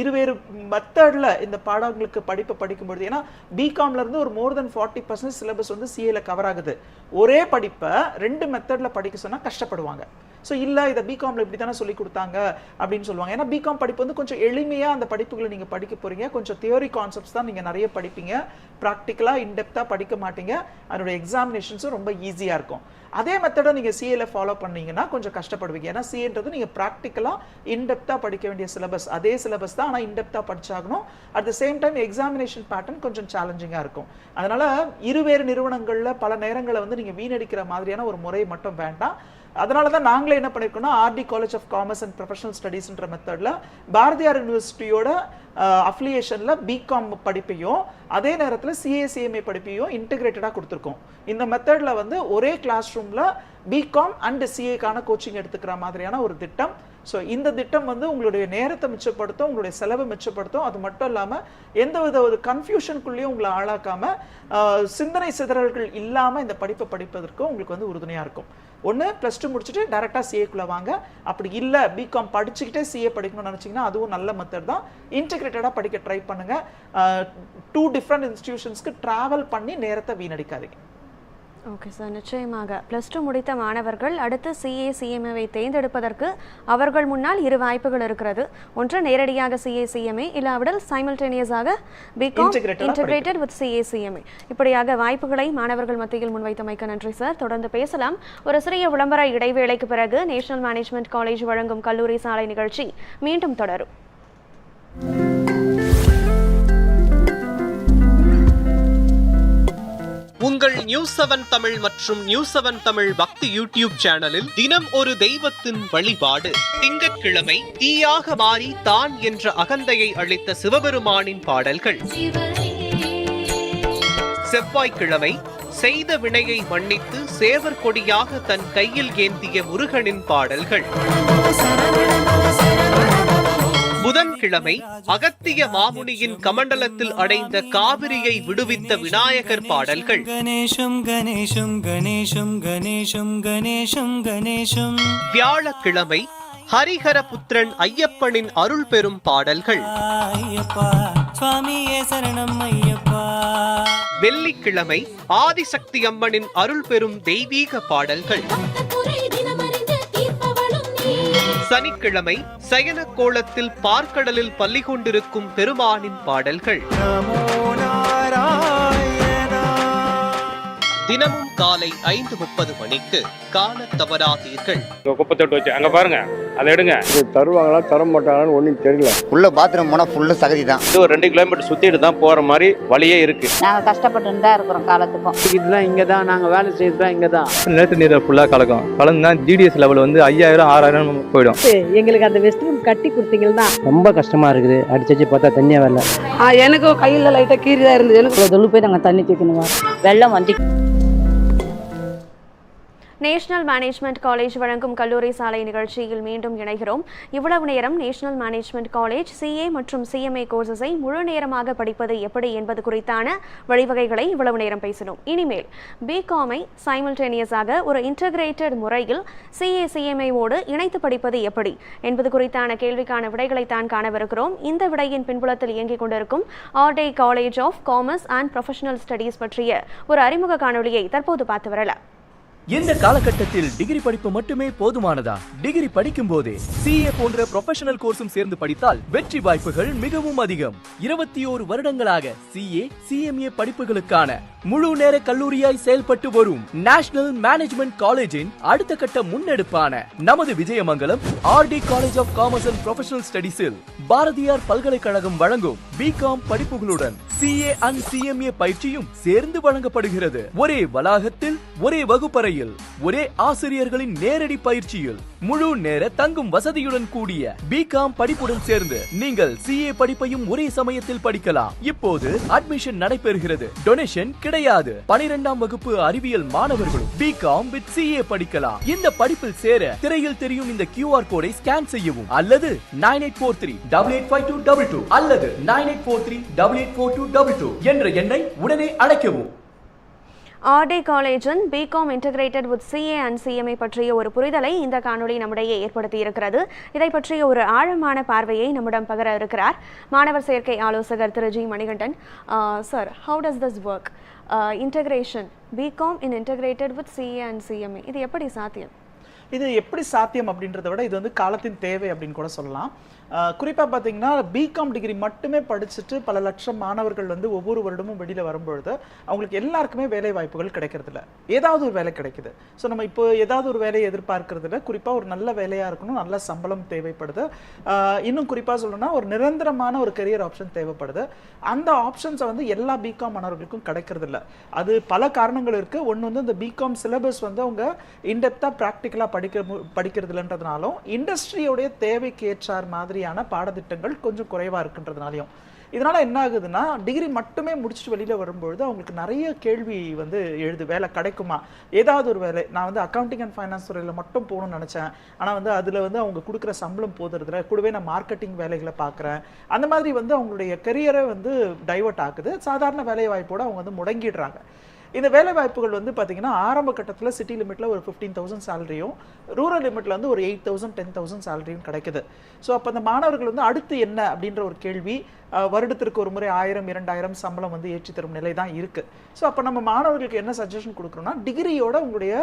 இருவேறு மெத்தட்ல இந்த பாடங்களுக்கு படிப்பை படிக்கும்பொழுது, ஏன்னா பிகாம்ல இருந்து ஒரு மோர் தென் 40% சிலபஸ் வந்து சிஏல கவர் ஆகுது. ஒரே படிப்பை 2 மெத்தட்ல படிக்க சொன்னா கஷ்டப்படுவாங்க. ஸோ இல்லை இதை பிகாம்ல இப்படி தானே சொல்லி கொடுத்தாங்க அப்படின்னு சொல்லுவாங்க. ஏன்னா பிகாம் படிப்பு வந்து கொஞ்சம் எளிமையாக அந்த படிப்புகளை நீங்கள் படிக்க போறீங்க. கொஞ்சம் தியோரி கான்செப்ட்ஸ் தான் நீங்கள் நிறைய படிப்பீங்க. ப்ராக்டிக்கலாக இன்டெப்த்தாக படிக்க மாட்டீங்க. அதனுடைய எக்ஸாமினேஷன்ஸும் ரொம்ப ஈஸியாக இருக்கும். அதே மெத்தடை நீங்கள் சிஏல ஃபாலோ பண்ணீங்கன்னா கொஞ்சம் கஷ்டப்படுவீங்க. ஏன்னா சிஏன்றது நீங்கள் ப்ராக்டிக்கலாக இன்டெப்த்தாக படிக்க வேண்டிய சிலபஸ், அதே சிலபஸ் தான், ஆனால் இன்டெப்த்தாக படிச்சாகணும். At the same time examination pattern கொஞ்சம் சேலஞ்சிங்காக இருக்கும். அதனால இருவேறு நிறுவனங்களில் பல நேரங்களை வந்து நீங்கள் வீணடிக்கிற மாதிரியான ஒரு முறை மட்டும் வேண்டாம். அதனால தான் நாங்களே என்ன பண்ணியிருக்கோம்னா RD college of commerce and professional ஸ்டடீஸ்ன்ற மெத்தடில் பாரதியார் யூனிவர்சிட்டியோட அஃபிலியேஷனில் பிகாம் படிப்பையும் அதே நேரத்தில் சிஏசிஎம்ஏ படிப்பையும் இன்டிகிரேட்டடாக கொடுத்துருக்கோம். இந்த மெத்தடில் வந்து ஒரே கிளாஸ் ரூமில் பிகாம் அண்ட் சிஏக்கான கோச்சிங் எடுத்துக்கிற மாதிரியான ஒரு திட்டம். ஸோ இந்த திட்டம் வந்து உங்களுடைய நேரத்தை மிச்சப்படுத்தும், உங்களுடைய செலவு மிச்சப்படுத்தும். அது மட்டும் இல்லாமல் எந்தவித ஒரு கன்ஃபியூஷனுக்குள்ளேயும் உங்களை ஆளாக்காமல் சிந்தனை சிதறல்கள் இல்லாமல் இந்த படிப்பை படிப்பதற்கும் உங்களுக்கு வந்து உறுதுணையாக இருக்கும். ஒன்று +2 முடிச்சுட்டு டேரெக்டாக சிஏக்குள்ளே வாங்க. அப்படி இல்லை பிகாம் படிச்சுக்கிட்டே சிஏ படிக்கணும்னு நினச்சிங்கன்னா அதுவும் நல்ல மெத்தட் தான். இன்டிகிரேட்டடாக படிக்க ட்ரை பண்ணுங்கள். 2 டிஃப்ரெண்ட் இன்ஸ்டிடியூஷன்ஸ்க்கு ட்ராவல் பண்ணி நேரத்தை வீணடிக்காதீங்க. ஓகே சார், நிச்சயமாக +2 முடித்த மாணவர்கள் அடுத்து சிஏசிஎம்ஏவை தேர்ந்தெடுப்பதற்கு அவர்கள் முன்னால் 2 வாய்ப்புகள் இருக்கிறது. ஒன்று நேரடியாக சிஏசிஎம்ஏ, இல்லாவிடில் சைமல்டேனியஸாக பிகாம் இன்டகிரேட்டட் வித் சிஏசிஎம்ஏ. இப்படியாக வாய்ப்புகளை மாணவர்கள் மத்தியில் முன்வைத்தமைக்க நன்றி சார். தொடர்ந்து பேசலாம். ஒரு சிறிய விளம்பர இடைவேளைக்கு பிறகு நேஷனல் மேனேஜ்மெண்ட் காலேஜ் வழங்கும் கல்லூரி சாலை நிகழ்ச்சி மீண்டும் தொடரும். உங்கள் News7 தமிழ் மற்றும் News7 தமிழ் பக்தி யூடியூப் சேனலில் தினம் ஒரு தெய்வத்தின் வழிபாடு. திங்கட்கிழமை தீயாக மாறி தான் என்ற அகந்தையை அளித்த சிவபெருமானின் பாடல்கள். செவ்வாய்க்கிழமை செய்த வினையை மன்னித்து சேவர் கொடியாக தன் கையில் ஏந்திய முருகனின் பாடல்கள். புதன்கிழமை அகத்திய மாமுனியின் கமண்டலத்தில் அடைந்த காவிரியை விடுவித்த விநாயகர் பாடல்கள். கணேசம் கணேசம் கணேசம் கணேசம் கணேசம் கணேசம். வியாழக்கிழமை ஹரிஹர புத்திரன் ஐயப்பனின் அருள் பெறும் பாடல்கள். ஐயப்பா சுவாமியே சரணம் ஐயப்பா. வெள்ளிக்கிழமை ஆதிசக்தி அம்மனின் அருள் பெறும் தெய்வீக பாடல்கள். சனிக்கிழமை சயன கோலத்தில் பார்க்கடலில் பள்ளி கொண்டிருக்கும் பெருமானின் பாடல்கள். தினமும் காலை 5:30 மணிக்கு காண தவறாதீர்கள். குப்பை தொட்டி வச்சு அங்கே பாருங்க, அதை எடுங்க. தருவாங்களா தர மாட்டாங்களான்னு ஒன்றும் தெரியல. உள்ள பாத்ரூம் போனால் ஃபுல்லு சகதி தான். இது ஒரு 2 கிலோமீட்டர் சுற்றிட்டு தான் போகிற மாதிரி வழியே இருக்கு. நாங்கள் கஷ்டப்பட்டு தான் இருக்கிறோம் காலத்துக்கும். இதெல்லாம் இங்கே தான் நாங்கள் வேலை செய்யறது தான் இங்கே தான். நிலத்து நீரை ஃபுல்லாக கலக்கும். கலந்துனா ஜிடிஎஸ் லெவல் வந்து 5000 6000 போயிடும். எங்களுக்கு அந்த வெஸ்ட் ரூம் கட்டி கொடுத்தீங்கன்னா ரொம்ப கஷ்டமா இருக்குது. அடிச்சு பார்த்தா தண்ணியே வரல. எனக்கும் கையில் லைட்டாக கீறி தான் இருந்தது. எனக்கு தொழு போய் நாங்கள் தண்ணி தூக்கணும். வெள்ளம் வந்து நேஷனல் மேனேஜ்மெண்ட் காலேஜ் வழங்கும் கல்லூரி சாலை நிகழ்ச்சியில் மீண்டும் இணைகிறோம். இவ்வளவு நேரம் நேஷனல் மேனேஜ்மெண்ட் காலேஜ் சிஏ மற்றும் சிஎம்ஏ கோர்சஸை முழு நேரமாக படிப்பது எப்படி என்பது குறித்தான வழிவகைகளை இவ்வளவு நேரம் பேசினோம். இனிமேல் பிகாமை சைமல்டேனியஸாக ஒரு இன்டகிரேட்டட் முறையில் சிஏசிஎம்ஏவோடு இணைத்து படிப்பது எப்படி என்பது குறித்தான கேள்விக்கான விடைகளை தான் காணவிருக்கிறோம். இந்த விடையின் பின்புலத்தில் இயங்கிக் கொண்டிருக்கும் RD college of commerce and professional studies பற்றிய ஒரு அறிமுக காணொலியை தற்போது பார்த்து வரலாம். இந்த காலகட்டத்தில் டிகிரி படிப்பு மட்டுமே போதுமானதா? டிகிரி படிக்கும் போதே சிஏ போன்ற ப்ரொஃபஷனல் கோர்ஸும் சேர்ந்து படித்தால் வெற்றி வாய்ப்புகள் மிகவும் அதிகம். 21 வருடங்களாக சிஏ சிஎம்ஏ படிப்புகளுக்கான முழு நேர கல்லூரியாய் செயல்பட்டு வரும் நேஷனல் மேனேஜ்மெண்ட் காலேஜின் அடுத்த கட்ட முன்னெடுப்பான நமது Vijayamangalam RD college of commerce and professional ஸ்டடீஸில் பாரதியார் பல்கலைக்கழகம் வழங்கும் பிகாம் படிப்புகளுடன் சிஏ அண்ட் சிஎம்ஏ பயிற்சியும் சேர்ந்து வழங்கப்படுகிறது. ஒரே வளாகத்தில் ஒரே வகுப்பறையில் ஒரே ஆசிரியர்களின் நேரடி பயிற்சியில் முழு நேர தங்கும் வசதியுடன் கூடிய பிகாம் படிப்புடன் சேர்ந்து நீங்கள் சிஏ படிப்பையும் ஒரே சமயத்தில் படிக்கலாம். இப்போது அட்மிஷன் நடைபெறுகிறது. டொனேஷன் கிடையாது. 12ஆம் வகுப்பு அறிவியல் மாணவர்களும் பிகாம் வித் சிஏ படிக்கலாம். இந்த படிப்பில் சேர திரையில் தெரியும் இந்த QR கோடை ஸ்கேன் செய்யவும் அல்லது 9843885222 அல்லது 9843884222 என்ற எண்ணை உடனே அழைக்கவும். ஆர்டி காலேஜின் BCom integrated with CA and CMA பற்றிய ஒரு புரிதலை இந்த காணொலி நம்மிடையே ஏற்படுத்தி இருக்கிறது. இதை பற்றிய ஒரு ஆழமான பார்வையை நம்மிடம் பகிர இருக்கிறார் மாணவர் சேர்க்கை ஆலோசகர் திரு G Manikandan. Sir, how does this work? Integration BCom in integrated with CA and CMA, இது எப்படி சாத்தியம்? இது எப்படி சாத்தியம் அப்படின்றத விட இது வந்து காலத்தின் தேவை அப்படின்னு கூட சொல்லலாம். குறிப்பாக பார்த்தீங்கன்னா பிகாம் டிகிரி மட்டுமே படிச்சுட்டு பல லட்சம் மாணவர்கள் வந்து ஒவ்வொரு வருடமும் வெளியில் வரும்பொழுது அவங்களுக்கு எல்லாருக்குமே வேலை வாய்ப்புகள் கிடைக்கிறது இல்லை. ஏதாவது ஒரு வேலை கிடைக்குது. ஸோ நம்ம இப்போ ஏதாவது ஒரு வேலையை எதிர்பார்க்கறது இல்லை. குறிப்பாக ஒரு நல்ல வேலையாக இருக்கணும், நல்ல சம்பளம் தேவைப்படுது. இன்னும் குறிப்பாக சொல்லணும்னா ஒரு நிரந்தரமான ஒரு கெரியர் ஆப்ஷன் தேவைப்படுது. அந்த ஆப்ஷன்ஸை வந்து எல்லா பிகாம் மாணவர்களுக்கும் கிடைக்கிறது இல்லை. அது பல காரணங்கள் இருக்குது. ஒன்று வந்து இந்த பிகாம் சிலபஸ் வந்து அவங்க இன்டெப்த்தாக ப்ராக்டிக்கலாக படிக்கிறது இல்லைன்றதுனாலும் இண்டஸ்ட்ரியோடைய தேவைக்கு ஏற்றார் மாதிரியான பாடத்திட்டங்கள் கொஞ்சம் குறைவாக இருக்குன்றதுனாலையும் இதனால் என்ன ஆகுதுன்னா டிகிரி மட்டுமே முடிச்சுட்டு வெளியில் வரும்பொழுது அவங்களுக்கு நிறைய கேள்வி வந்து எழுது. வேலை கிடைக்குமா, ஏதாவது ஒரு வேலை, நான் வந்து அக்கௌண்டிங் அண்ட் ஃபைனான்ஸ் துறையில் மட்டும் போகணும்னு நினச்சேன், ஆனால் வந்து அதில் வந்து அவங்க கொடுக்குற சம்பளம் போதுறதுல கூடவே நான் மார்க்கெட்டிங் வேலைகளை பார்க்குறேன். அந்த மாதிரி வந்து அவங்களுடைய கெரியரை வந்து டைவர்ட் ஆகுது. சாதாரண வேலை வாய்ப்போடு அவங்க வந்து முடங்கிடுறாங்க. இந்த வேலை வாய்ப்புகள் வந்து பார்த்தீங்கன்னா ஆரம்ப கட்டத்தில் சிட்டி லிமிட்டில் ஒரு 15,000 சேலரியும், ரூரல் லிமிட்டில் வந்து ஒரு 8,000 10,000 சேலரியும் கிடைக்குது. ஸோ அப்போ அந்த மாணவர்கள் வந்து அடுத்து என்ன அப்படின்ற ஒரு கேள்வி, வருடத்திற்கு ஒரு முறை 1000 2000 சம்பளம் வந்து ஏற்றி தரும் நிலை தான் இருக்குது. ஸோ அப்போ நம்ம மாணவர்களுக்கு என்ன சஜஷன் கொடுக்குறோம்னா, டிகிரியோட உங்களுடைய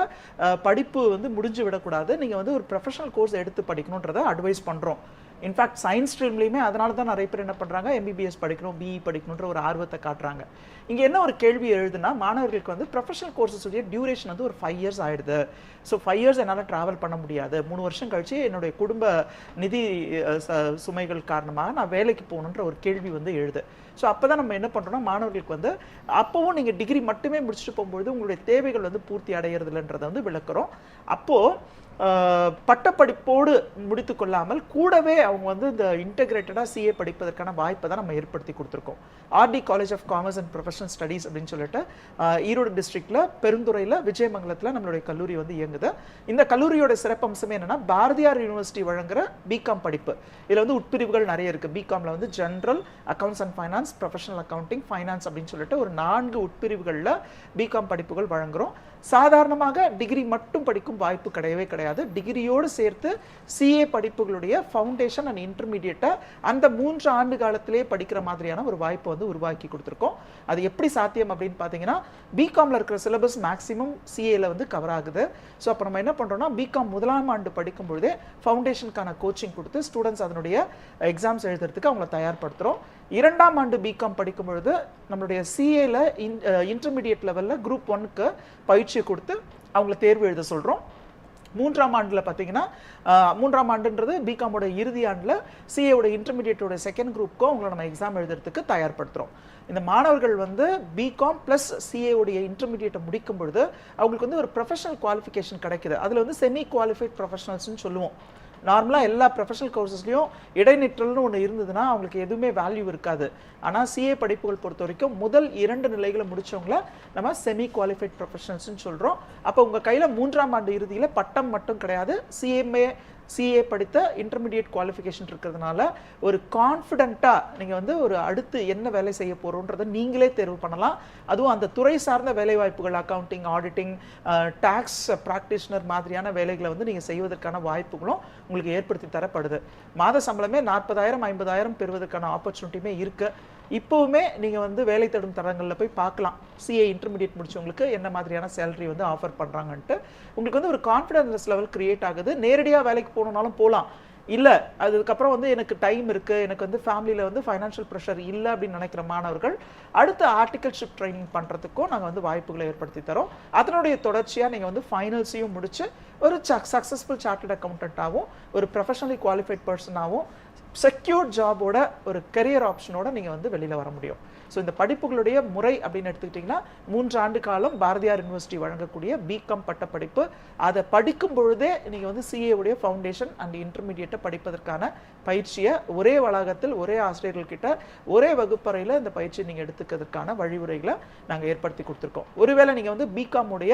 படிப்பு வந்து முடிஞ்சு விடக்கூடாது, நீங்கள் வந்து ஒரு ப்ரொஃபஷனல் கோர்ஸ் எடுத்து படிக்கணுன்றதை அட்வைஸ் பண்ணுறோம். இன்ஃபேக்ட் சயின்ஸ் ஸ்ட்ரீம்லேயுமே அதனால தான் நிறைய பேர் என்ன பண்ணுறாங்க, எம்பிபிஎஸ் படிக்கணும், பிஇ படிக்கணுன்ற ஒரு ஆர்வத்தை காட்டுறாங்க. இங்கே என்ன ஒரு கேள்வி எழுதுனா, மாணவர்களுக்கு வந்து ப்ரொஃபஷனல் கோர்ஸஸுடைய டியூரேஷன் வந்து ஒரு 5 years ஆகிடுது. ஸோ 5 years என்னால் ட்ராவல் பண்ண முடியாது, 3 வருஷம் கழிச்சு என்னுடைய குடும்ப நிதி சுமைகள் காரணமாக நான் வேலைக்கு போகணுன்ற ஒரு கேள்வி வந்து எழுது. ஸோ அப்போ தான் நம்ம என்ன பண்ணுறோம்னா, மாணவர்களுக்கு வந்து அப்போவும் நீங்கள் டிகிரி மட்டுமே முடிச்சுட்டு போகும்போது உங்களுடைய தேவைகள் வந்து பூர்த்தி அடையிறதுலன்றதை வந்து விளக்குறோம். அப்போது பட்டப்படிப்போடு முடித்து கொள்ளாமல் கூடவே அவங்க வந்து இந்த இன்டெகிரேட்டடாக சிஏ படிப்பதற்கான வாய்ப்பை தான் நம்ம ஏற்படுத்தி கொடுத்துருக்கோம். RD college of commerce and professional studies அப்படின்னு சொல்லிட்டு ஈரோடு டிஸ்ட்ரிக்டில் பெருந்துறையில் விஜயமங்கலத்தில் நம்மளுடைய கல்லூரி வந்து இயங்குது. இந்த கல்லூரியோட சிறப்பம்சமே என்னென்னா, பாரதியார் யூனிவர்சிட்டி வழங்குற பிகாம் படிப்பு. இதில் வந்து உட்பிரிவுகள் நிறைய இருக்குது. பிகாமில் வந்து general, accounts and finance, professional accounting, finance அப்படின்னு சொல்லிட்டு ஒரு 4 உட்பிரிவுகளில் பிகாம் படிப்புகள் வழங்குகிறோம். சாதாரணமாக டிகிரி மட்டும் படிக்கும் வாய்ப்பு கிடையவே கிடையாது. டிகிரியோடு சேர்த்து சிஏ படிப்புகளுடைய ஃபவுண்டேஷன் அண்ட் இன்டர்மீடியேட்டை அந்த 3 ஆண்டு காலத்திலே படிக்கிற மாதிரியான ஒரு வாய்ப்பை வந்து உருவாக்கி கொடுத்துருக்கோம். அது எப்படி சாத்தியம் அப்படின்னு பார்த்தீங்கன்னா, பிகாமில் இருக்கிற சிலபஸ் மேக்ஸிமம் சிஏல வந்து கவர் ஆகுது. ஸோ அப்போ நம்ம என்ன பண்ணுறோம்னா, பிகாம் 1ஆம் ஆண்டு படிக்கும் பொழுதே ஃபவுண்டேஷனுக்கான கோச்சிங் கொடுத்து ஸ்டூடெண்ட்ஸ் அதனுடைய எக்ஸாம்ஸ் எழுதுறதுக்கு அவங்கள தயார்படுத்துகிறோம். 2ஆம் ஆண்டு பிகாம் படிக்கும் பொழுது நம்மளுடைய சிஏல இன்டர்மீடியேட் லெவலில் குரூப் 1க்கு பயிற்சியை கொடுத்து அவங்கள தேர்வு எழுத சொல்கிறோம். 3ஆம் ஆண்டில் பார்த்தீங்கன்னா, 3ஆம் ஆண்டுன்றது பிகாமோட இறுதி ஆண்டில் சிஏவோட இன்டர்மீடியேட்டோட செகண்ட் குரூப்க்கும் அவங்கள நம்ம எக்ஸாம் எழுதுறதுக்கு தயார்படுத்துகிறோம். இந்த மாணவர்கள் வந்து பிகாம் ப்ளஸ் சிஏவுடைய இன்டர்மீடியேட்டை முடிக்கும் பொழுது அவங்களுக்கு வந்து ஒரு ப்ரொஃபஷனல் குவாலிஃபிகேஷன் கிடைக்குது. அதில் வந்து செமி குவாலிஃபைட் ப்ரொஃபஷனல்ஸ்னு சொல்லுவோம். நார்மலாக எல்லா ப்ரொஃபஷனல் கோர்சஸ்லையும் இடைநிற்றல்னு ஒன்று இருந்ததுன்னா அவங்களுக்கு எதுவுமே வேல்யூ இருக்காது. ஆனால் சிஏ படிப்புகள் பொறுத்த வரைக்கும் முதல் 2 நிலைகளை முடித்தவங்கள நம்ம செமி குவாலிஃபைட் ப்ரொஃபஷனல்ஸ்னு சொல்கிறோம். அப்போ உங்கள் கையில் 3ஆம் ஆண்டு இறுதியில் பட்டம் மட்டும் கிடையாது, சிஏ படித்த இன்டர்மீடியேட் குவாலிஃபிகேஷன் இருக்கிறதுனால ஒரு கான்ஃபிடென்ட்டாக நீங்கள் வந்து ஒரு அடுத்து என்ன வேலை செய்ய போகிறோன்றதை நீங்களே தேர்வு பண்ணலாம். அதுவும் அந்த துறை சார்ந்த வேலை வாய்ப்புகள், அக்கௌண்டிங், ஆடிட்டிங், டாக்ஸ் ப்ராக்டிஷனர் மாதிரியான வேலைகளை வந்து நீங்கள் செய்வதற்கான வாய்ப்புகளும் உங்களுக்கு ஏற்படுத்தி தரப்படுது. மாத சம்பளமே 40,000 50,000 பெறுவதற்கான ஆப்பர்ச்சுனிட்டியுமே இருக்குது. இப்போவுமே நீங்கள் வந்து வேலை தேடும் தரங்களில் போய் பார்க்கலாம், சிஏ இன்டர்மீடியேட் முடிச்சவங்களுக்கு என்ன மாதிரியான சேலரி வந்து ஆஃபர் பண்ணுறாங்கன்ட்டு. உங்களுக்கு வந்து ஒரு கான்ஃபிடன்ஸ் லெவல் கிரியேட் ஆகுது. நேரடியாக வேலைக்கு போகணுன்னாலும் போகலாம். இல்லை அதுக்கப்புறம் வந்து எனக்கு டைம் இருக்குது, எனக்கு வந்து ஃபேமிலியில் வந்து ஃபைனான்ஷியல் ப்ரெஷர் இல்லை அப்படின்னு நினைக்கிற மாணவர்கள் அடுத்த ஆர்டிகல்ஷிப் ட்ரைனிங் பண்ணுறதுக்கும் நாங்கள் வந்து வாய்ப்புகளை ஏற்படுத்தி தரோம். அதனுடைய தொடர்ச்சியாக நீங்கள் வந்து ஃபைனல்ஸையும் முடித்து ஒரு சக்ஸஸ்ஃபுல் சார்ட்டர்ட் அக்கௌண்டண்ட்டாகவும் ஒரு ப்ரொஃபஷனலி குவாலிஃபைட் பர்சனாகவும் செக்யூர்ட் ஜாபோட ஒரு கெரியர் ஆப்ஷனோட நீங்கள் வந்து வெளியில் வர முடியும். ஸோ இந்த படிப்புகளுடைய முறை அப்படின்னு எடுத்துக்கிட்டிங்கன்னா, 3 ஆண்டு காலம் பாரதியார் யூனிவர்சிட்டி வழங்கக்கூடிய பிகாம் பட்டப்படிப்பு. அதை படிக்கும் பொழுதே நீங்கள் வந்து சிஏவுடைய ஃபவுண்டேஷன் அண்ட் இன்டர்மீடியேட்டை படிப்பதற்கான பயிற்சியை ஒரே வளாகத்தில் ஒரே ஆசிரியர்கள்கிட்ட ஒரே வகுப்பறையில் இந்த பயிற்சியை நீங்கள் எடுத்துக்கிறதுக்கான வழிமுறைகளை நாங்கள் ஏற்படுத்தி கொடுத்துருக்கோம். ஒருவேளை நீங்கள் வந்து பிகாமுடைய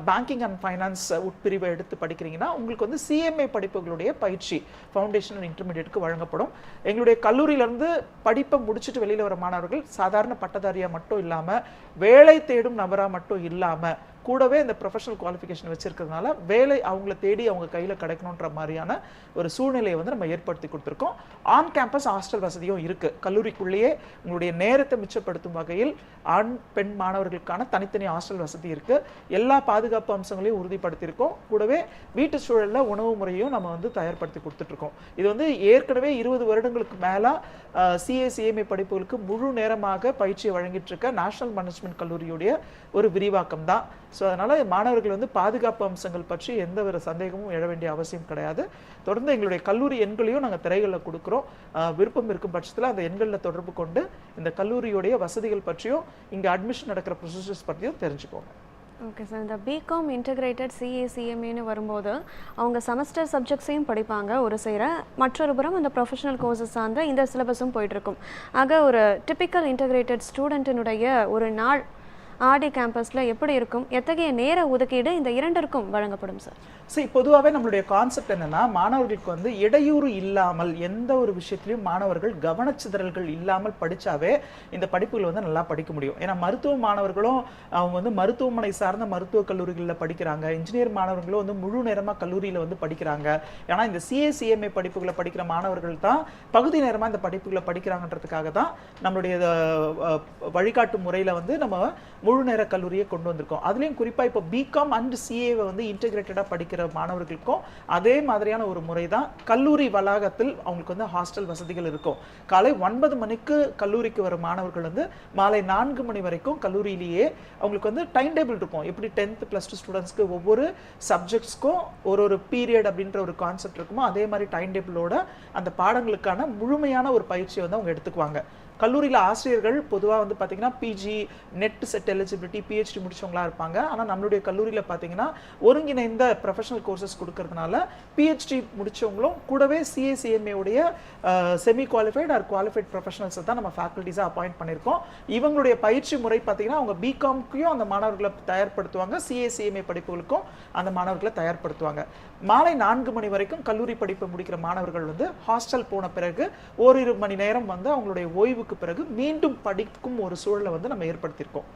பேங்கிங் அண்ட் ஃபைனான்ஸ் உட்பிரிவை எடுத்து படிக்கிறீங்கன்னா உங்களுக்கு வந்து சிஎம்ஏ படிப்புகளுடைய பயிற்சி ஃபவுண்டேஷன் அண்ட் இன்டர்மீடியேட்டுக்கு வழங்கப்படும். எங்களுடைய கல்லூரியிலேருந்து படிப்பை முடிச்சுட்டு வெளியில் வர மாணவர்கள் சாதாரண பட்டதாரியாக மட்டும் இல்லாமல் வேலை தேடும் நபராக மட்டும் இல்லாமல் கூடவே இந்த ப்ரொஃபஷனல் குவாலிஃபிகேஷன் வச்சிருக்கிறதுனால வேலை அவங்கள தேடி அவங்க கையில் கிடைக்கணுன்ற மாதிரியான ஒரு சூழ்நிலையை வந்து நம்ம ஏற்படுத்தி கொடுத்துருக்கோம். ஆன் கேம்பஸ் ஹாஸ்டல் வசதியும் இருக்குது. கல்லூரிக்குள்ளேயே உங்களுடைய நேரத்தை மிச்சப்படுத்தும் வகையில் ஆண் பெண் மாணவர்களுக்கான தனித்தனி ஹாஸ்டல் வசதி இருக்குது. எல்லா பாதுகாப்பு அம்சங்களையும் உறுதிப்படுத்தியிருக்கோம். கூடவே வீட்டு சூழலில் உணவு முறையும் நம்ம வந்து தயார்படுத்தி கொடுத்துட்ருக்கோம். இது வந்து ஏற்கனவே 20 வருடங்களுக்கு மேலே CA/CMA படிப்புகளுக்கு முழு நேரமாக பயிற்சியை வழங்கிட்டு இருக்க நேஷனல் மேனேஜ்மெண்ட் கல்லூரியுடைய ஒரு விரிவாக்கம் தான். ஸோ அதனால் மாணவர்கள் வந்து பாதுகாப்பு அம்சங்கள் பற்றி எந்த ஒரு சந்தேகமும் எழ வேண்டிய அவசியம் கிடையாது. தொடர்ந்து எங்களுடைய கல்லூரி எண்களையும் நாங்கள் திரைகளில் கொடுக்குறோம். விருப்பம் இருக்கும் பட்சத்தில் அந்த எண்களில் தொடர்பு கொண்டு இந்த கல்லூரியுடைய வசதிகள் பற்றியும் இங்கே அட்மிஷன் நடக்கிற ப்ரொசீஜர்ஸ் பற்றியும் தெரிஞ்சுக்கோங்க. ஓகே சார், இந்த பிகாம் இன்டகிரேட்டட் CA/CMAன்னு வரும்போது அவங்க செமஸ்டர் சப்ஜெக்ட்ஸையும் படிப்பாங்க ஒரு சேர, மற்றொரு புறம் அந்த ப்ரொஃபஷனல் கோர்சஸ் சார்ந்த இந்த சிலபஸும் போயிட்டுருக்கும். ஆக ஒரு டிப்பிக்கல் இன்டகிரேட்டட் ஸ்டூடெண்ட்டினுடைய ஒரு நாள் RD கேம்பஸில் எப்படி இருக்கும்? எத்தகைய நேர ஒதுக்கீடு இந்த இரண்டிற்கும் வழங்கப்படும் சார்? சரி, பொதுவாகவே நம்மளுடைய கான்செப்ட் என்னென்னா, மாணவர்களுக்கு வந்து இடையூறு இல்லாமல் எந்த ஒரு விஷயத்துலையும் மாணவர்கள் கவனச்சிதறல்கள் இல்லாமல் படித்தாவே இந்த படிப்புகள் வந்து நல்லா படிக்க முடியும். ஏன்னா மருத்துவ மாணவர்களும் அவங்க வந்து மருத்துவமனை சார்ந்த மருத்துவக் கல்லூரிகளில் படிக்கிறாங்க. இன்ஜினியர் மாணவர்களும் வந்து முழு நேரமாக கல்லூரியில் வந்து படிக்கிறாங்க. ஏன்னா இந்த CA/CMA படிப்புகளை படிக்கிற மாணவர்கள் தான் பகுதி நேரமாக இந்த படிப்புகளை படிக்கிறாங்கன்றதுக்காக தான் நம்மளுடைய வழிகாட்டு முறையில் வந்து நம்ம முழு நேர கல்லூரியை கொண்டு வந்திருக்கோம். அதுலேயும் குறிப்பாக இப்போ பிகாம் அண்ட் CA வந்து இன்டெகிரேட்டடாக படிக்கிற மாணவர்களுக்கும் அதே மாதிரியான ஒரு முறை தான். கல்லூரி வளாகத்தில் அவங்களுக்கு வந்து ஹாஸ்டல் வசதிகள் இருக்கும். காலை 9 மணிக்கு கல்லூரிக்கு வரும் மாணவர்கள் வந்து மாலை 4 மணி வரைக்கும் கல்லூரியிலேயே அவங்களுக்கு வந்து டைம் டேபிள் இருக்கும். எப்படி 10th +2 ஸ்டூடெண்ட்ஸ்க்கு ஒவ்வொரு சப்ஜெக்ட்ஸ்க்கும் ஒரு பீரியட் அப்படின்ற ஒரு கான்செப்ட் இருக்குமோ அதே மாதிரி டைம் டேபிளோட அந்த பாடங்களுக்கான முழுமையான ஒரு பயிற்சியை வந்து அவங்க எடுத்துக்குவாங்க. கல்லூரியில் ஆசிரியர்கள் பொதுவாக வந்து பார்த்தீங்கன்னா PG net set eligibility PhD முடிச்சவங்களா இருப்பாங்க. ஆனால் நம்மளுடைய கல்லூரியில் பார்த்தீங்கன்னா ஒருங்கிணைந்த ப்ரொஃபஷனல் கோர்சஸ் கொடுக்கறதுனால PhD முடிச்சவங்களும் கூடவே CA/CMA உடைய செமி குவாலிஃபைட் ஆர் குவாலிஃபைட் ப்ரொஃபஷனல்ஸை தான் நம்ம ஃபேக்கல்ட்டிஸாக அப்பாயிண்ட் பண்ணியிருக்கோம். இவங்களுடைய பயிற்சி முறை பார்த்தீங்கன்னா அவங்க பிகாம்க்கும் அந்த மாணவர்களை தயார்படுத்துவாங்க, CA/CMA படிப்புகளுக்கும் அந்த மாணவர்களை தயார்படுத்துவாங்க. மாலை 4 மணி வரைக்கும் கல்லூரி படிப்பை முடிக்கிற மாணவர்கள் வந்து ஹாஸ்டல் போன பிறகு ஓரிரு மணி நேரம் வந்து அவங்களுடைய ஓய்வுக்கு பிறகு மீண்டும் படிக்கும் ஒரு சூழலை வந்து நம்ம ஏற்படுத்தியிருக்கோம்.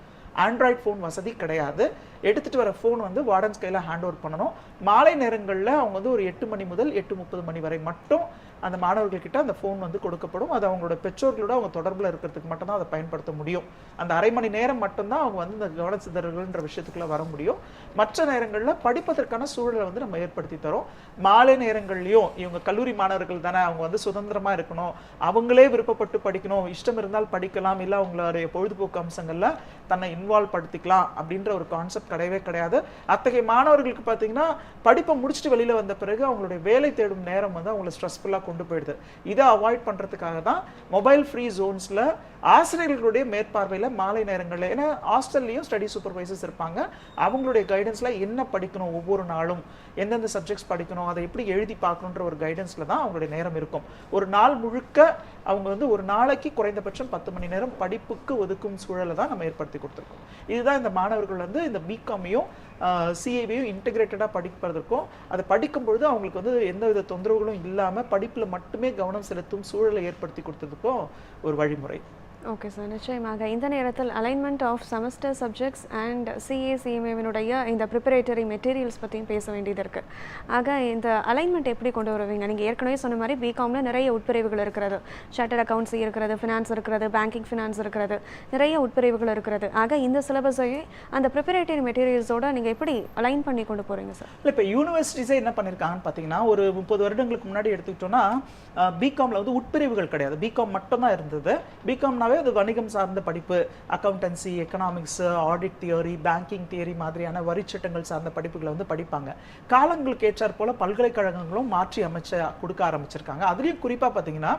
ஆண்ட்ராய்ட் ஃபோன் வசதி கிடையாது. எடுத்துகிட்டு வர ஃபோன் வந்து வார்டன்ஸ் கையில் ஹேண்ட் ஓவர் பண்ணணும். மாலை நேரங்களில் அவங்க வந்து ஒரு 8 மணி முதல் 8:30 மணி வரை மட்டும் அந்த மாணவர்கள்கிட்ட அந்த ஃபோன் வந்து கொடுக்கப்படும். அது அவங்களோட பெற்றோர்களோட அவங்க தொடர்பில் இருக்கிறதுக்கு மட்டும்தான் அதை பயன்படுத்த முடியும். அந்த அரை மணி நேரம் மட்டும்தான் அவங்க வந்து இந்த கவனச்சிதறல்கள்ன்ற விஷயத்துக்குள்ளே வர முடியும். மற்ற நேரங்களில் படிப்பதற்கான சூழலை வந்து நம்ம ஏற்படுத்தி தரோம். மாலை நேரங்கள்லையும் இவங்க கல்லூரி மாணவர்கள் தானே, அவங்க வந்து சுதந்திரமாக இருக்கணும், அவங்களே விருப்பப்பட்டு படிக்கணும், இஷ்டம் இருந்தால் படிக்கலாம், இல்லை அவங்களுடைய பொழுதுபோக்கு அம்சங்களில் தன்னை இன்வால்வ் படுத்திக்கலாம் அப்படின்ற ஒரு கான்செப்ட் கிடையவே கிடையாது. அத்தகைய மாணவர்களுக்கு பார்த்தீங்கன்னா படிப்பை முடிச்சுட்டு வெளியில் வந்த பிறகு அவங்களுடைய வேலை தேடும் நேரம் வந்து அவங்களை ஸ்ட்ரெஸ்ஃபுல்லாக கொண்டு போயிடுது. இதை அவாய்ட் பண்ணுறதுக்காக தான் மொபைல் ஃப்ரீ ஜோன்ஸில் ஆசிரியர்களுடைய மேற்பார்வையில் மாலை நேரங்களில், ஏன்னா ஹாஸ்டல்லையும் ஸ்டடி சூப்பர்வைசர்ஸ் இருப்பாங்க, அவங்களுடைய கைடன்ஸில் என்ன படிக்கணும், ஒவ்வொரு நாளும் எந்தெந்த சப்ஜெக்ட்ஸ் படிக்கணும், அதை எப்படி எழுதி பார்க்கணுன்ற ஒரு கைடன்ஸில் தான் அவங்களுடைய நேரம் இருக்கும். ஒரு நாள் முழுக்க அவங்க வந்து ஒரு நாளைக்கு குறைந்தபட்சம் 10 மணி நேரம் படிப்புக்கு ஒதுக்கும் சூழலை தான் நம்ம ஏற்படுத்தி கொடுத்துருக்கோம். இதுதான் இந்த மாணவர்கள் வந்து இந்த பிகாமையும் CA-வையும் இன்டெகிரேட்டடாக படிப்பதற்கும், அதை படிக்கும் பொழுது அவங்களுக்கு வந்து எந்தவித தொந்தரவுகளும் இல்லாமல் படிப்பில் மட்டுமே கவனம் செலுத்தும் சூழலை ஏற்படுத்தி கொடுத்ததுக்கும் ஒரு வழிமுறை. ஓகே சார், நிச்சயமாக இந்த நேரத்தில் alignment of semester subjects and CA/CMAவினுடைய இந்த ப்ரிப்பரேட்டரி மெட்டீரியல்ஸ் பற்றியும் பேச வேண்டியது இருக்குது. ஆக இந்த அலைன்மெண்ட் எப்படி கொண்டு வருவீங்க? நீங்கள் ஏற்கனவே சொன்ன மாதிரி பிகாமில் நிறைய உட்பிரிவுகள் இருக்கிறது, சார்ட்டர்ட் அக்கௌண்ட்ஸ் இருக்கிறது, ஃபினான்ஸ் இருக்கிறது, பேங்கிங் ஃபினான்ஸ் இருக்கிறது, நிறைய உட்பிரிவுகள் இருக்கிறது. ஆக இந்த சிலபஸையே அந்த ப்ரிப்பரேட்டரி மெட்டீரியல்ஸோட நீங்கள் எப்படி அலைன் பண்ணி கொண்டு போகிறீங்க சார்? இல்லை, இப்போ யூனிவர்சிட்டிஸே என்ன பண்ணியிருக்காங்கன்னு பார்த்தீங்கன்னா, ஒரு 30 வருடங்களுக்கு முன்னாடி எடுத்துக்கிட்டோன்னா பிகாமில் வந்து உட்பிரிவுகள் கிடையாது, பிகாம் மட்டும்தான் இருந்தது. பிகாம்னாவே அது வணிகம் சார்ந்த படிப்பு, accountancy, economics, audit theory, banking theory மாதிரியான வரி சட்டங்கள் சார்ந்த படிப்புகளை வந்து படிப்பாங்க. காலங்களுக்கு ஏற்றாற் போல பல்கலைக்கழகங்களும் மாற்றி கொடுக்க ஆரம்பிச்சிருக்காங்க. அதுலேயும் குறிப்பாக பார்த்தீங்கன்னா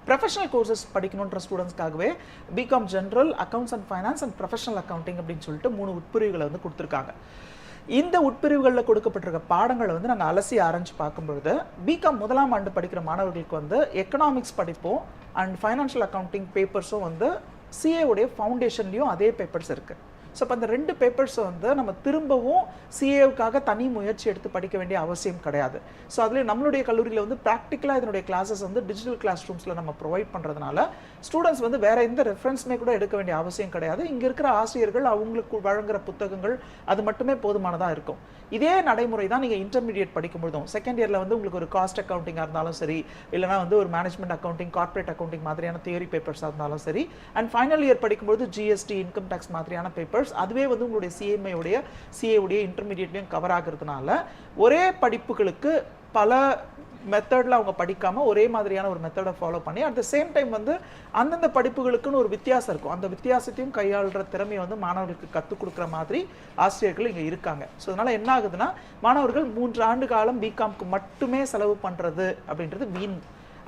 ப்ரொஃபஷனல் கோர்சஸ் படிக்கணுன்ற ஸ்டூடெண்ட்ஸ்க்காகவே BCom general, accounts and finance and professional accounting அப்படின்னு சொல்லிட்டு 3 உட்பிரிவுகளை வந்து கொடுத்துருக்காங்க. இந்த உட்பிரிவுகளில் கொடுக்கப்பட்டிருக்க பாடங்களை வந்து நாங்கள் அலசி ஆராய்ச்சி பார்க்கும்பொழுது பிகாம் 1ஆம் ஆண்டு படிக்கிற மாணவர்களுக்கு வந்து எக்கனாமிக்ஸ் படிப்போம் அண்ட் ஃபைனான்ஷியல் அக்கௌண்டிங் பேப்பர்ஸும் வந்து CA உடைய ஃபவுண்டேஷன்லேயும் அதே பேப்பர்ஸ் இருக்குது. ஸோ அப்போ அந்த 2 பேப்பர்ஸை வந்து நம்ம திரும்பவும் சிஏவுக்காக தனி முயற்சி எடுத்து படிக்க வேண்டிய அவசியம் கிடையாது. ஸோ அதில் நம்மளுடைய கல்லூரியில் வந்து ப்ராக்டிக்கலாக இதனுடைய கிளாஸஸ் வந்து டிஜிட்டல் கிளாஸ் ரூம்ஸில் நம்ம ப்ரொவைட் பண்ணுறதுனால ஸ்டூடெண்ட்ஸ் வந்து வேற எந்த ரெஃபரன்ஸுமே கூட எடுக்க வேண்டிய அவசியம் கிடையாது. இங்கே இருக்கிற ஆசிரியர்கள் அவங்களுக்கு வழங்குற புத்தகங்கள் அது மட்டுமே போதுமானதாக இருக்கும். இதே நடைமுறை தான் நீங்கள் இன்டர்மீடியட் படிக்கும்போதும் செகண்ட் இயரில் வந்து உங்களுக்கு ஒரு காஸ்ட் அக்கௌண்டிங்காக இருந்தாலும் சரி, இல்லைனா வந்து ஒரு மேனேஜ்மெண்ட் அக்கௌண்டிங், கார்ப்பரேட் அக்கௌண்டிங் மாதிரியான தியரி பேப்பர்ஸாக இருந்தாலும் சரி, அண்ட் ஃபைனல் இயர் படிக்கும்போது ஜிஎஸ்டி, இன்கம் டேக்ஸ் மாதிரியான பேப்பர்ஸ் அதுவே வந்து உங்களுடைய சிஏவுடைய இன்டர்மீடியட்லையும் கவர் ஆகுறதுனால ஒரே படிப்புகளுக்கு பல மெத்தடில் அவங்க படிக்காமல் ஒரே மாதிரியான ஒரு மெத்தடை ஃபாலோ பண்ணி அட் த சேம் டைம் வந்து அந்தந்த படிப்புகளுக்குன்னு ஒரு வித்தியாசம் இருக்கும். அந்த வித்தியாசத்தையும் கையாளுற திறமையை வந்து மாணவர்களுக்கு கற்றுக் கொடுக்குற மாதிரி ஆசிரியர்கள் இங்கே இருக்காங்க. ஸோ அதனால் என்ன ஆகுதுன்னா மாணவர்கள் 3 ஆண்டு காலம் பிகாம்க்கு மட்டுமே செலவு பண்ணுறது அப்படின்றது வீண்.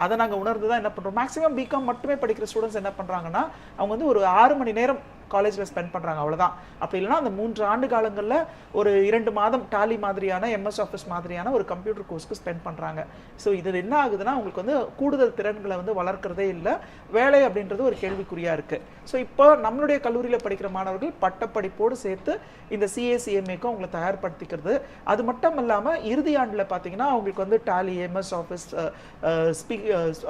அதை நாங்கள் உணர்ந்து தான் என்ன பண்ணுறோம், மேக்ஸிமம் பிகாம் மட்டுமே படிக்கிற ஸ்டூடெண்ட்ஸ் என்ன பண்ணுறாங்கன்னா அவங்க வந்து ஒரு 6 மணி நேரம் காலேஜில் ஸ்பெண்ட் பண்ணுறாங்க, அவ்வளோதான். அப்படி இல்லைனா அந்த 3 ஆண்டு காலங்களில் ஒரு 2 மாதம் டாலி மாதிரியான எம்எஸ் ஆஃபீஸ் மாதிரியான ஒரு கம்ப்யூட்டர் கோர்ஸ்க்கு ஸ்பெண்ட் பண்ணுறாங்க. ஸோ இது என்ன ஆகுதுன்னா உங்களுக்கு வந்து கூடுதல் திறன்களை வந்து வளர்க்குறதே இல்லை, வேலை அப்படின்றது ஒரு கேள்விக்குறியாக இருக்குது. ஸோ இப்போ நம்மளுடைய கல்லூரியில் படிக்கிற மாணவர்கள் பட்டப்படிப்போடு சேர்த்து இந்த சிஏசிஎம்ஏக்கும் அவங்களை தயார்படுத்திக்கிறது. அது மட்டும் இல்லாமல் இறுதி ஆண்டில் பார்த்தீங்கன்னா அவங்களுக்கு வந்து டாலி, எம்எஸ் ஆஃபீஸ்,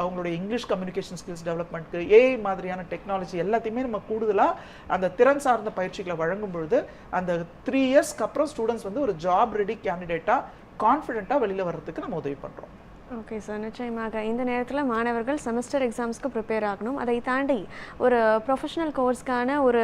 அவங்களுடைய இங்கிலீஷ் கம்யூனிகேஷன் ஸ்கில்ஸ் டெவலப்மெண்ட்க்கு, ஏஐ மாதிரியான டெக்னாலஜி எல்லாத்தையுமே நம்ம கூடுதலாக அந்த திறன் சார்ந்த பயிற்சிகளை வழங்கும் பொழுது அந்த 3 இயர்ஸ்க்கு அப்புறம் ஸ்டூடெண்ட்ஸ் வந்து ஒரு ஜாப் ரெடி கேண்டிடேட்டாக கான்ஃபிடென்ட்டாக வெளியில் வர்றதுக்கு நம்ம உதவி பண்ணுறோம். ஓகே சார், நிச்சயமாக இந்த நேரத்தில் மாணவர்கள் செமஸ்டர் எக்ஸாம்ஸ்க்கு ப்ரிப்பேர் ஆகணும். அதை தாண்டி ஒரு ப்ரொஃபஷனல் கோர்ஸ்க்கான ஒரு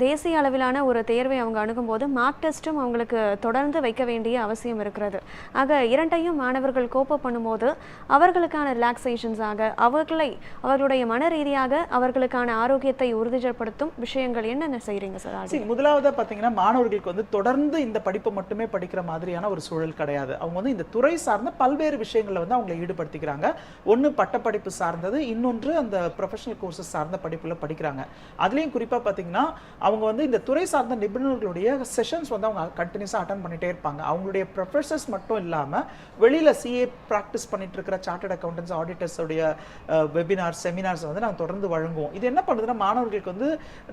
தேசிய அளவிலான ஒரு தேர்வை அவங்க அணுகும்போது மார்க் டெஸ்ட்டும் அவங்களுக்கு தொடர்ந்து வைக்க வேண்டிய அவசியம் இருக்கிறது. ஆக இரண்டையும் மாணவர்கள் கோப்பப் பண்ணும்போது அவர்களுக்கான ரிலாக்ஸேஷன்ஸாக அவர்களுடைய மன ரீதியாக அவர்களுக்கான ஆரோக்கியத்தை உறுதிப்படுத்தும் விஷயங்கள் என்னென்ன செய்கிறீங்க சார்? முதலாவதாக பார்த்தீங்கன்னா மாணவர்களுக்கு வந்து தொடர்ந்து இந்த படிப்பை மட்டுமே படிக்கிற மாதிரியான ஒரு சூழல் கிடையாது. அவங்க வந்து இந்த துறை சார்ந்த பல்வேறு விஷயங்களை வந்து அவங்களை ஈடுபடுத்திக்கிறாங்க. ஒன்று பட்டப்படிப்பு சார்ந்தது, இன்னொன்று அந்த ப்ரொஃபஷனல் கோர்சஸ் சார்ந்த படிப்புல படிக்கிறாங்க. அதுலேயும் குறிப்பாக பார்த்தீங்கன்னா அவங்க வந்து இந்த துறை சார்ந்த நிபுணர்களுடைய செஷன்ஸ் வந்து அவங்க கண்டினியூஸாக அட்டன் பண்ணிட்டே இருப்பாங்க. அவங்களுடைய ப்ரொஃபஸர்ஸ் மட்டும் இல்லாமல் வெளியில் சிஏ ப்ராக்டிஸ் பண்ணிட்டு இருக்கிற சார்ட்டர்ட் அக்கௌண்டன்ஸ், ஆடிட்டர்ஸோடைய வெபினார்ஸ், செமினார்ஸ் வந்து நாங்கள் தொடர்ந்து வழங்குவோம். இது என்ன பண்ணுதுன்னா மாணவர்களுக்கு வந்து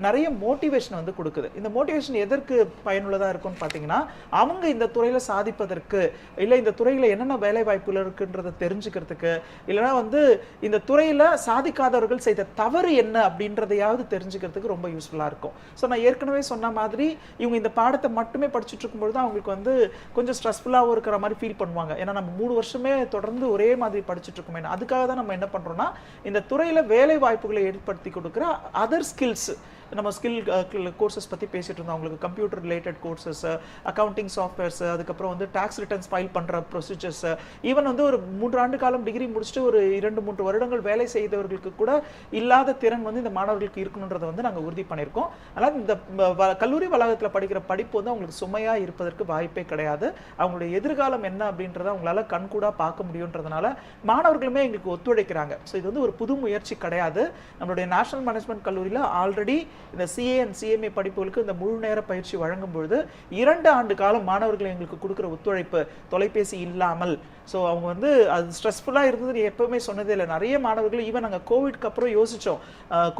நிறைய மோட்டிவேஷன் வந்து கொடுக்குது. இந்த மோட்டிவேஷன் எதற்கு பயனுள்ளதாக இருக்கும்னு பார்த்தீங்கன்னா அவங்க இந்த துறையில் சாதிப்பதற்கு, இல்லை இந்த துறையில் என்னென்ன வேலை வாய்ப்புகள் இருக்குன்றதை தெரிஞ்சுக்கிறதுக்கு, இல்லைனா வந்து இந்த துறையில் சாதிக்காதவர்கள் செய்த தவறு என்ன அப்படின்றதையாவது தெரிஞ்சுக்கிறதுக்கு ரொம்ப யூஸ்ஃபுல்லாக இருக்கும். ஸோ நான் ஏற்கனவே சொன்ன மாதிரி இவங்க இந்த பாடத்தை மட்டுமே படிச்சுட்டு இருக்கும்பொழுது அவங்களுக்கு வந்து கொஞ்சம் ஸ்ட்ரெஸ்ஃபுல்லாகவும் இருக்கிற மாதிரி ஃபீல் பண்ணுவாங்க. ஏன்னா நம்ம 3 வருஷமே தொடர்ந்து ஒரே மாதிரி படிச்சுட்டு இருக்கோமே. அதுக்காக தான் நம்ம என்ன பண்ணுறோம்னா இந்த துறையில் வேலை வாய்ப்புகளை ஏற்படுத்தி கொடுக்குற அதர் ஸ்கில்ஸ், நம்ம ஸ்கில் கோர்சஸ் பற்றி பேசிகிட்டு இருந்தோம். அவங்களுக்கு computer related courses, accounting softwares, அதுக்கப்புறம் வந்து டேக்ஸ் ரிட்டர்ன்ஸ் ஃபைல் பண்ணுற ப்ரொசீஜர்ஸ், ஈவன் வந்து ஒரு 3 ஆண்டு காலம் டிகிரி முடிச்சுட்டு ஒரு 2-3 வருடங்கள் வேலை செய்தவர்களுக்கு கூட இல்லாத திறன் வந்து இந்த மாணவர்களுக்கு இருக்கணுன்றதை வந்து நாங்கள் உறுதி பண்ணியிருக்கோம். அதனால் இந்த கல்லூரி வளாகத்தில் படிக்கிற படிப்பு வந்து அவங்களுக்கு சுமையாக இருப்பதற்கு வாய்ப்பே கிடையாது. அவங்களுடைய எதிர்காலம் என்ன அப்படின்றத அவங்களால கண்கூடாக பார்க்க முடியுன்றதுனால மாணவர்களுமே எங்களுக்கு ஒத்துழைக்கிறாங்க. ஸோ இது வந்து ஒரு புது முயற்சி கிடையாது. நம்மளுடைய நேஷனல் மேனேஜ்மெண்ட் கல்லூரியில் ஆல்ரெடி இந்த சிஏ அண்ட் சிஎம்ஏ படிப்புகளுக்கு இந்த முழு நேர பயிற்சி வழங்கும் பொழுது 2 ஆண்டு காலம் மாணவர்கள் எங்களுக்கு கொடுக்குற ஒத்துழைப்பு தொலைபேசி இல்லாமல், ஸோ அவங்க வந்து அது ஸ்ட்ரெஸ்ஃபுல்லாக இருந்தது எப்பவுமே சொன்னதே இல்லை. நிறைய மாணவர்கள் ஈவன் நாங்கள் கோவிட்க்கு அப்புறம் யோசித்தோம்.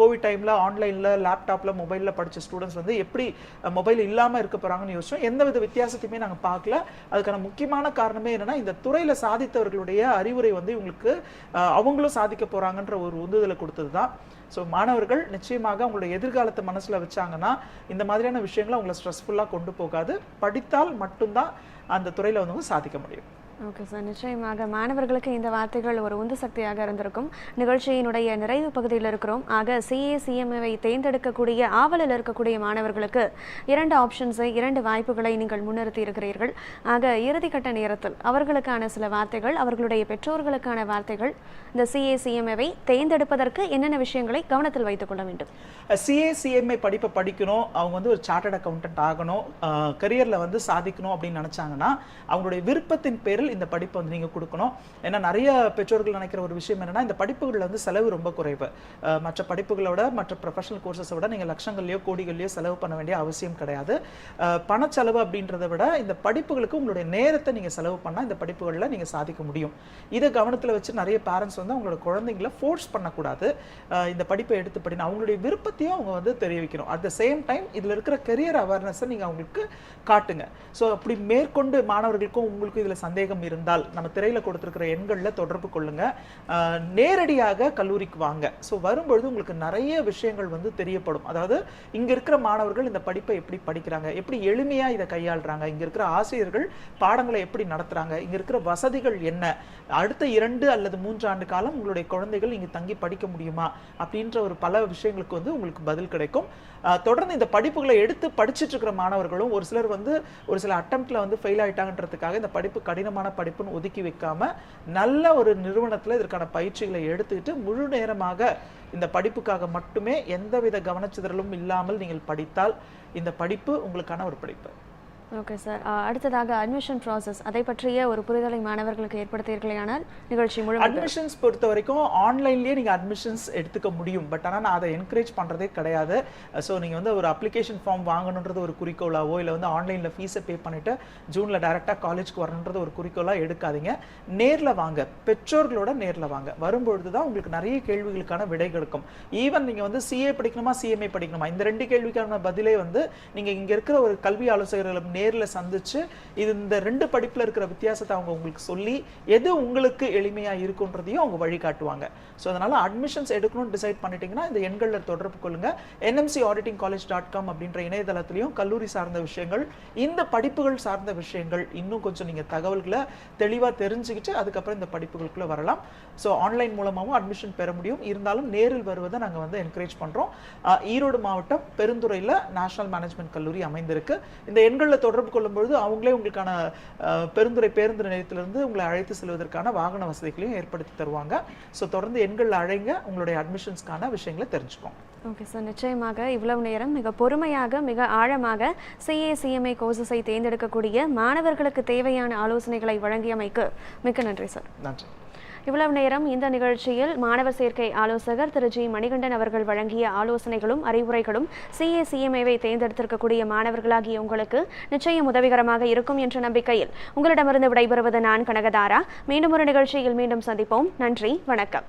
கோவிட் டைமில் ஆன்லைனில், லேப்டாப்பில், மொபைலில் படித்த ஸ்டூடெண்ட்ஸ் வந்து எப்படி மொபைல் இல்லாமல் இருக்க போகிறாங்கன்னு யோசித்தோம். எந்தவித வித்தியாசத்தையுமே நாங்கள் பார்க்கல. அதுக்கான முக்கியமான காரணமே என்னென்னா இந்த துறையில் சாதித்தவர்களுடைய அறிவுரை வந்து இவங்களுக்கு அவங்களும் சாதிக்க போகிறாங்கன்ற ஒரு உந்துதலை கொடுத்தது தான். ஸோ மாணவர்கள் நிச்சயமாக அவங்களுடைய எதிர்காலத்தை மனசில் வச்சாங்கன்னா இந்த மாதிரியான விஷயங்களை அவங்களை ஸ்ட்ரெஸ்ஃபுல்லாக கொண்டு போகாது. படித்தால் மட்டும்தான் அந்த துறையில் வந்து சாதிக்க முடியும். ஓகே சார், நிச்சயமாக மாணவர்களுக்கு இந்த வார்த்தைகள் ஒரு உந்து சக்தியாக இருந்திருக்கும். நிகழ்ச்சியினுடைய நிறைவு பகுதியில் இருக்கிறோம். ஆக சிஏசிஎம்ஏவை தேர்ந்தெடுக்கக்கூடிய ஆவலில் இருக்கக்கூடிய மாணவர்களுக்கு 2 ஆப்ஷன்ஸை, 2 வாய்ப்புகளை நீங்கள் முன்னிறுத்தி இருக்கிறீர்கள். ஆக இறுதிக்கட்ட நேரத்தில் அவர்களுக்கான சில வார்த்தைகள், அவர்களுடைய பெற்றோர்களுக்கான வார்த்தைகள், இந்த சிஏசிஎம்ஏவை தேர்ந்தெடுப்பதற்கு என்னென்ன விஷயங்களை கவனத்தில் வைத்துக் கொள்ள வேண்டும்? சிஏசிஎம்ஏ படிப்பை படிக்கணும், அவங்க வந்து ஒரு சார்ட்டர்ட் அக்கௌண்டன்ட் ஆகணும், கரியரில் வந்து சாதிக்கணும் அப்படின்னு நினச்சாங்கன்னா அவங்களுடைய விருப்பத்தின் பேரில் இந்த படிப்பை வந்து நீங்கள் கொடுக்கணும். ஏன்னா நிறைய பெற்றோர்கள் நினைக்கிற ஒரு விஷயம் என்னன்னா, இந்த படிப்புகளில் வந்து செலவு ரொம்ப குறைவு. மற்ற படிப்புகளோட மற்ற ப்ரொஃபஷனல் கோர்சஸை விட நீங்கள் லட்சங்கள்லையோ கோடிகள்லையோ செலவு பண்ண வேண்டிய அவசியம் கிடையாது. பணச்செலவு அப்படின்றத விட இந்த படிப்புகளுக்கு உங்களுடைய நேரத்தை நீங்கள் செலவு பண்ணால் இந்த படிப்புகளில் நீங்கள் சாதிக்க முடியும். இதை கவனத்தில் வச்சு நிறைய பேரண்ட்ஸ் வந்து அவங்களோட குழந்தைங்களை ஃபோர்ஸ் பண்ணக்கூடாது. இந்த படிப்பை எடுத்து படினா அவங்களுடைய விருப்பத்தையும் அவங்க வந்து தெரிவிக்கணும். அட் த சேம் டைம் இதில் இருக்கிற கெரியர் அவேர்னஸை நீங்கள் அவங்களுக்கு காட்டுங்க. ஸோ அப்படி மேற்கொண்டு மாணவர்களுக்கும் உங்களுக்கும் இதில் சந்தேகம் இருந்தால் நம்ம திரையில் கொடுத்துருக்கிற எண்களில் தொடர்பு கொள்ளுங்க. நேரடியாக கல்லூரிக்கு வாங்க. ஸோ வரும்பொழுது உங்களுக்கு நிறைய விஷயங்கள் வந்து தெரியப்படும். அதாவது இங்கே இருக்கிற மாணவர்கள் இந்த படிப்பை எப்படி படிக்கிறாங்க, எப்படி எளிமையாக இதை கையாளுறாங்க, இங்கே இருக்கிற ஆசிரியர்கள் பாடங்களை எப்படி நடத்துகிறாங்க, இங்கே இருக்கிற வசதிகள் என்ன, அடுத்த 2 அல்லது 3 ஆண்டு காலம் உங்களுடைய குழந்தைகள் இங்கே தங்கி படிக்க முடியுமா அப்படின்ற ஒரு பல விஷயங்களுக்கு வந்து உங்களுக்கு பதில் கிடைக்கும். தொடர்ந்து இந்த படிப்புகளை எடுத்து படிச்சுட்டு இருக்கிற மாணவர்களும் ஒரு சிலர் வந்து ஒரு சில அட்டம்ப்ட்ல வந்து ஃபெயில் ஆயிட்டாங்கன்றதுக்காக இந்த படிப்பு கடினமான படிப்புன்னு ஒதுக்கி வைக்காம நல்ல ஒரு நிறுவனத்தில் இதற்கான பயிற்சிகளை எடுத்துக்கிட்டு முழு நேரமாக இந்த படிப்புக்காக மட்டுமே எந்தவித கவனச்சிதறலும் இல்லாமல் நீங்கள் படித்தால் இந்த படிப்பு உங்களுக்கான ஒரு படிப்பு. Okay sir. அடுத்ததாக அட்மிஷன் ப்ராசஸ் அதை பற்றிய ஒரு புரிதலை மாணவர்களுக்கு ஏற்படுத்தியிருக்கலையானால் நிகழ்ச்சி முழுவதும் அட்மிஷன்ஸ் பொறுத்த வரைக்கும் ஆன்லைன்லேயே நீங்கள் அட்மிஷன்ஸ் எடுத்துக்க முடியும். பட் ஆனால் நான் அதை என்கரேஜ் பண்ணுறதே கிடையாது. ஸோ நீங்கள் வந்து ஒரு அப்ளிகேஷன் ஃபார்ம் வாங்கணுன்றது ஒரு குறிக்கோளாவோ இல்லை வந்து ஆன்லைனில் ஃபீஸை பே பண்ணிவிட்டு ஜூனில் டைரெக்டாக காலேஜ்க்கு வரணுன்றது ஒரு குறிக்கோளாக எடுக்காதீங்க. நேரில் வாங்க, பெற்றோர்களோட நேரில் வாங்க. வரும்பொழுது தான் உங்களுக்கு நிறைய கேள்விகளுக்கான விடை கிடைக்கும். ஈவன் நீங்கள் வந்து சிஏ படிக்கணுமா சிஎம்ஏ படிக்கணுமா இந்த 2 கேள்விக்கான பதிலே வந்து நீங்கள் இங்கே இருக்கிற ஒரு கல்வி ஆலோசகர்கள் நேரில் சந்திச்சு இந்த 2 படிப்புல இருக்கிற வித்தியாசத்தை அவங்க உங்களுக்கு சொல்லி எது உங்களுக்கு எளிமையா இருக்குன்றதையும் அவங்க வழிகாட்டுவாங்க. ஸோ அதனால அட்மிஷன்ஸ் எடுக்கணும்னு டிசைட் பண்ணிட்டீங்கன்னா இந்த எண்களில் தொடர்பு கொள்ளுங்க. nmcauditingcollege.com அப்படின்ற இணையதளத்திலையும் கல்லூரி சார்ந்த விஷயங்கள், இந்த படிப்புகள் சார்ந்த விஷயங்கள் இன்னும் கொஞ்சம் நீங்க தகவல்களை தெளிவாக தெரிஞ்சுக்கிட்டு அதுக்கப்புறம் இந்த படிப்புகளுக்குள்ள வரலாம். ஸோ ஆன்லைன் மூலமாகவும் அட்மிஷன் பெற முடியும். இருந்தாலும் நேரில் வருவதை நாங்கள் வந்து என்கரேஜ் பண்றோம். ஈரோடு மாவட்டம் பெருந்துறையில் நேஷனல் மேனேஜ்மெண்ட் கல்லூரி அமைந்திருக்கு. இந்த எண்களில் தொடர்பு கொள்ளும்பொழுது அவங்களே உங்களுக்கான பெருந்துறை பேருந்து நிலையத்திலிருந்து உங்களை அழைத்து செல்வதற்கான வாகன வசதிகளையும் ஏற்படுத்தி தருவாங்க. ஸோ தொடர்ந்து எண்கள் அழைங்க, உங்களுடைய அட்மிஷன்ஸ்க்கான விஷயங்களை தெரிஞ்சுக்கோங்க. Okay sir. நிச்சயமாக இவ்வளவு நேரம் மிக பொறுமையாக மிக ஆழமாக CA/CMA கோர்சஸை தேர்ந்தெடுக்கக்கூடிய மாணவர்களுக்கு தேவையான ஆலோசனைகளை வழங்கியமைக்கு மிக்க நன்றி சார். நன்றி. இவ்வளவு நேரம் இந்த நிகழ்ச்சியில் மாணவர் சேர்க்கை ஆலோசகர் திரு ஜி மணிகண்டன் அவர்கள் வழங்கிய ஆலோசனைகளும் அறிவுரைகளும் CA/CMAவை தேர்ந்தெடுத்திருக்கக்கூடிய மாணவர்களாகிய உங்களுக்கு நிச்சயம் உதவிகரமாக இருக்கும் என்ற நம்பிக்கையில் உங்களிடமிருந்து விடைபெறுவது நான் கனகதாரா. மீண்டும் ஒரு நிகழ்ச்சியில் மீண்டும் சந்திப்போம். நன்றி, வணக்கம்.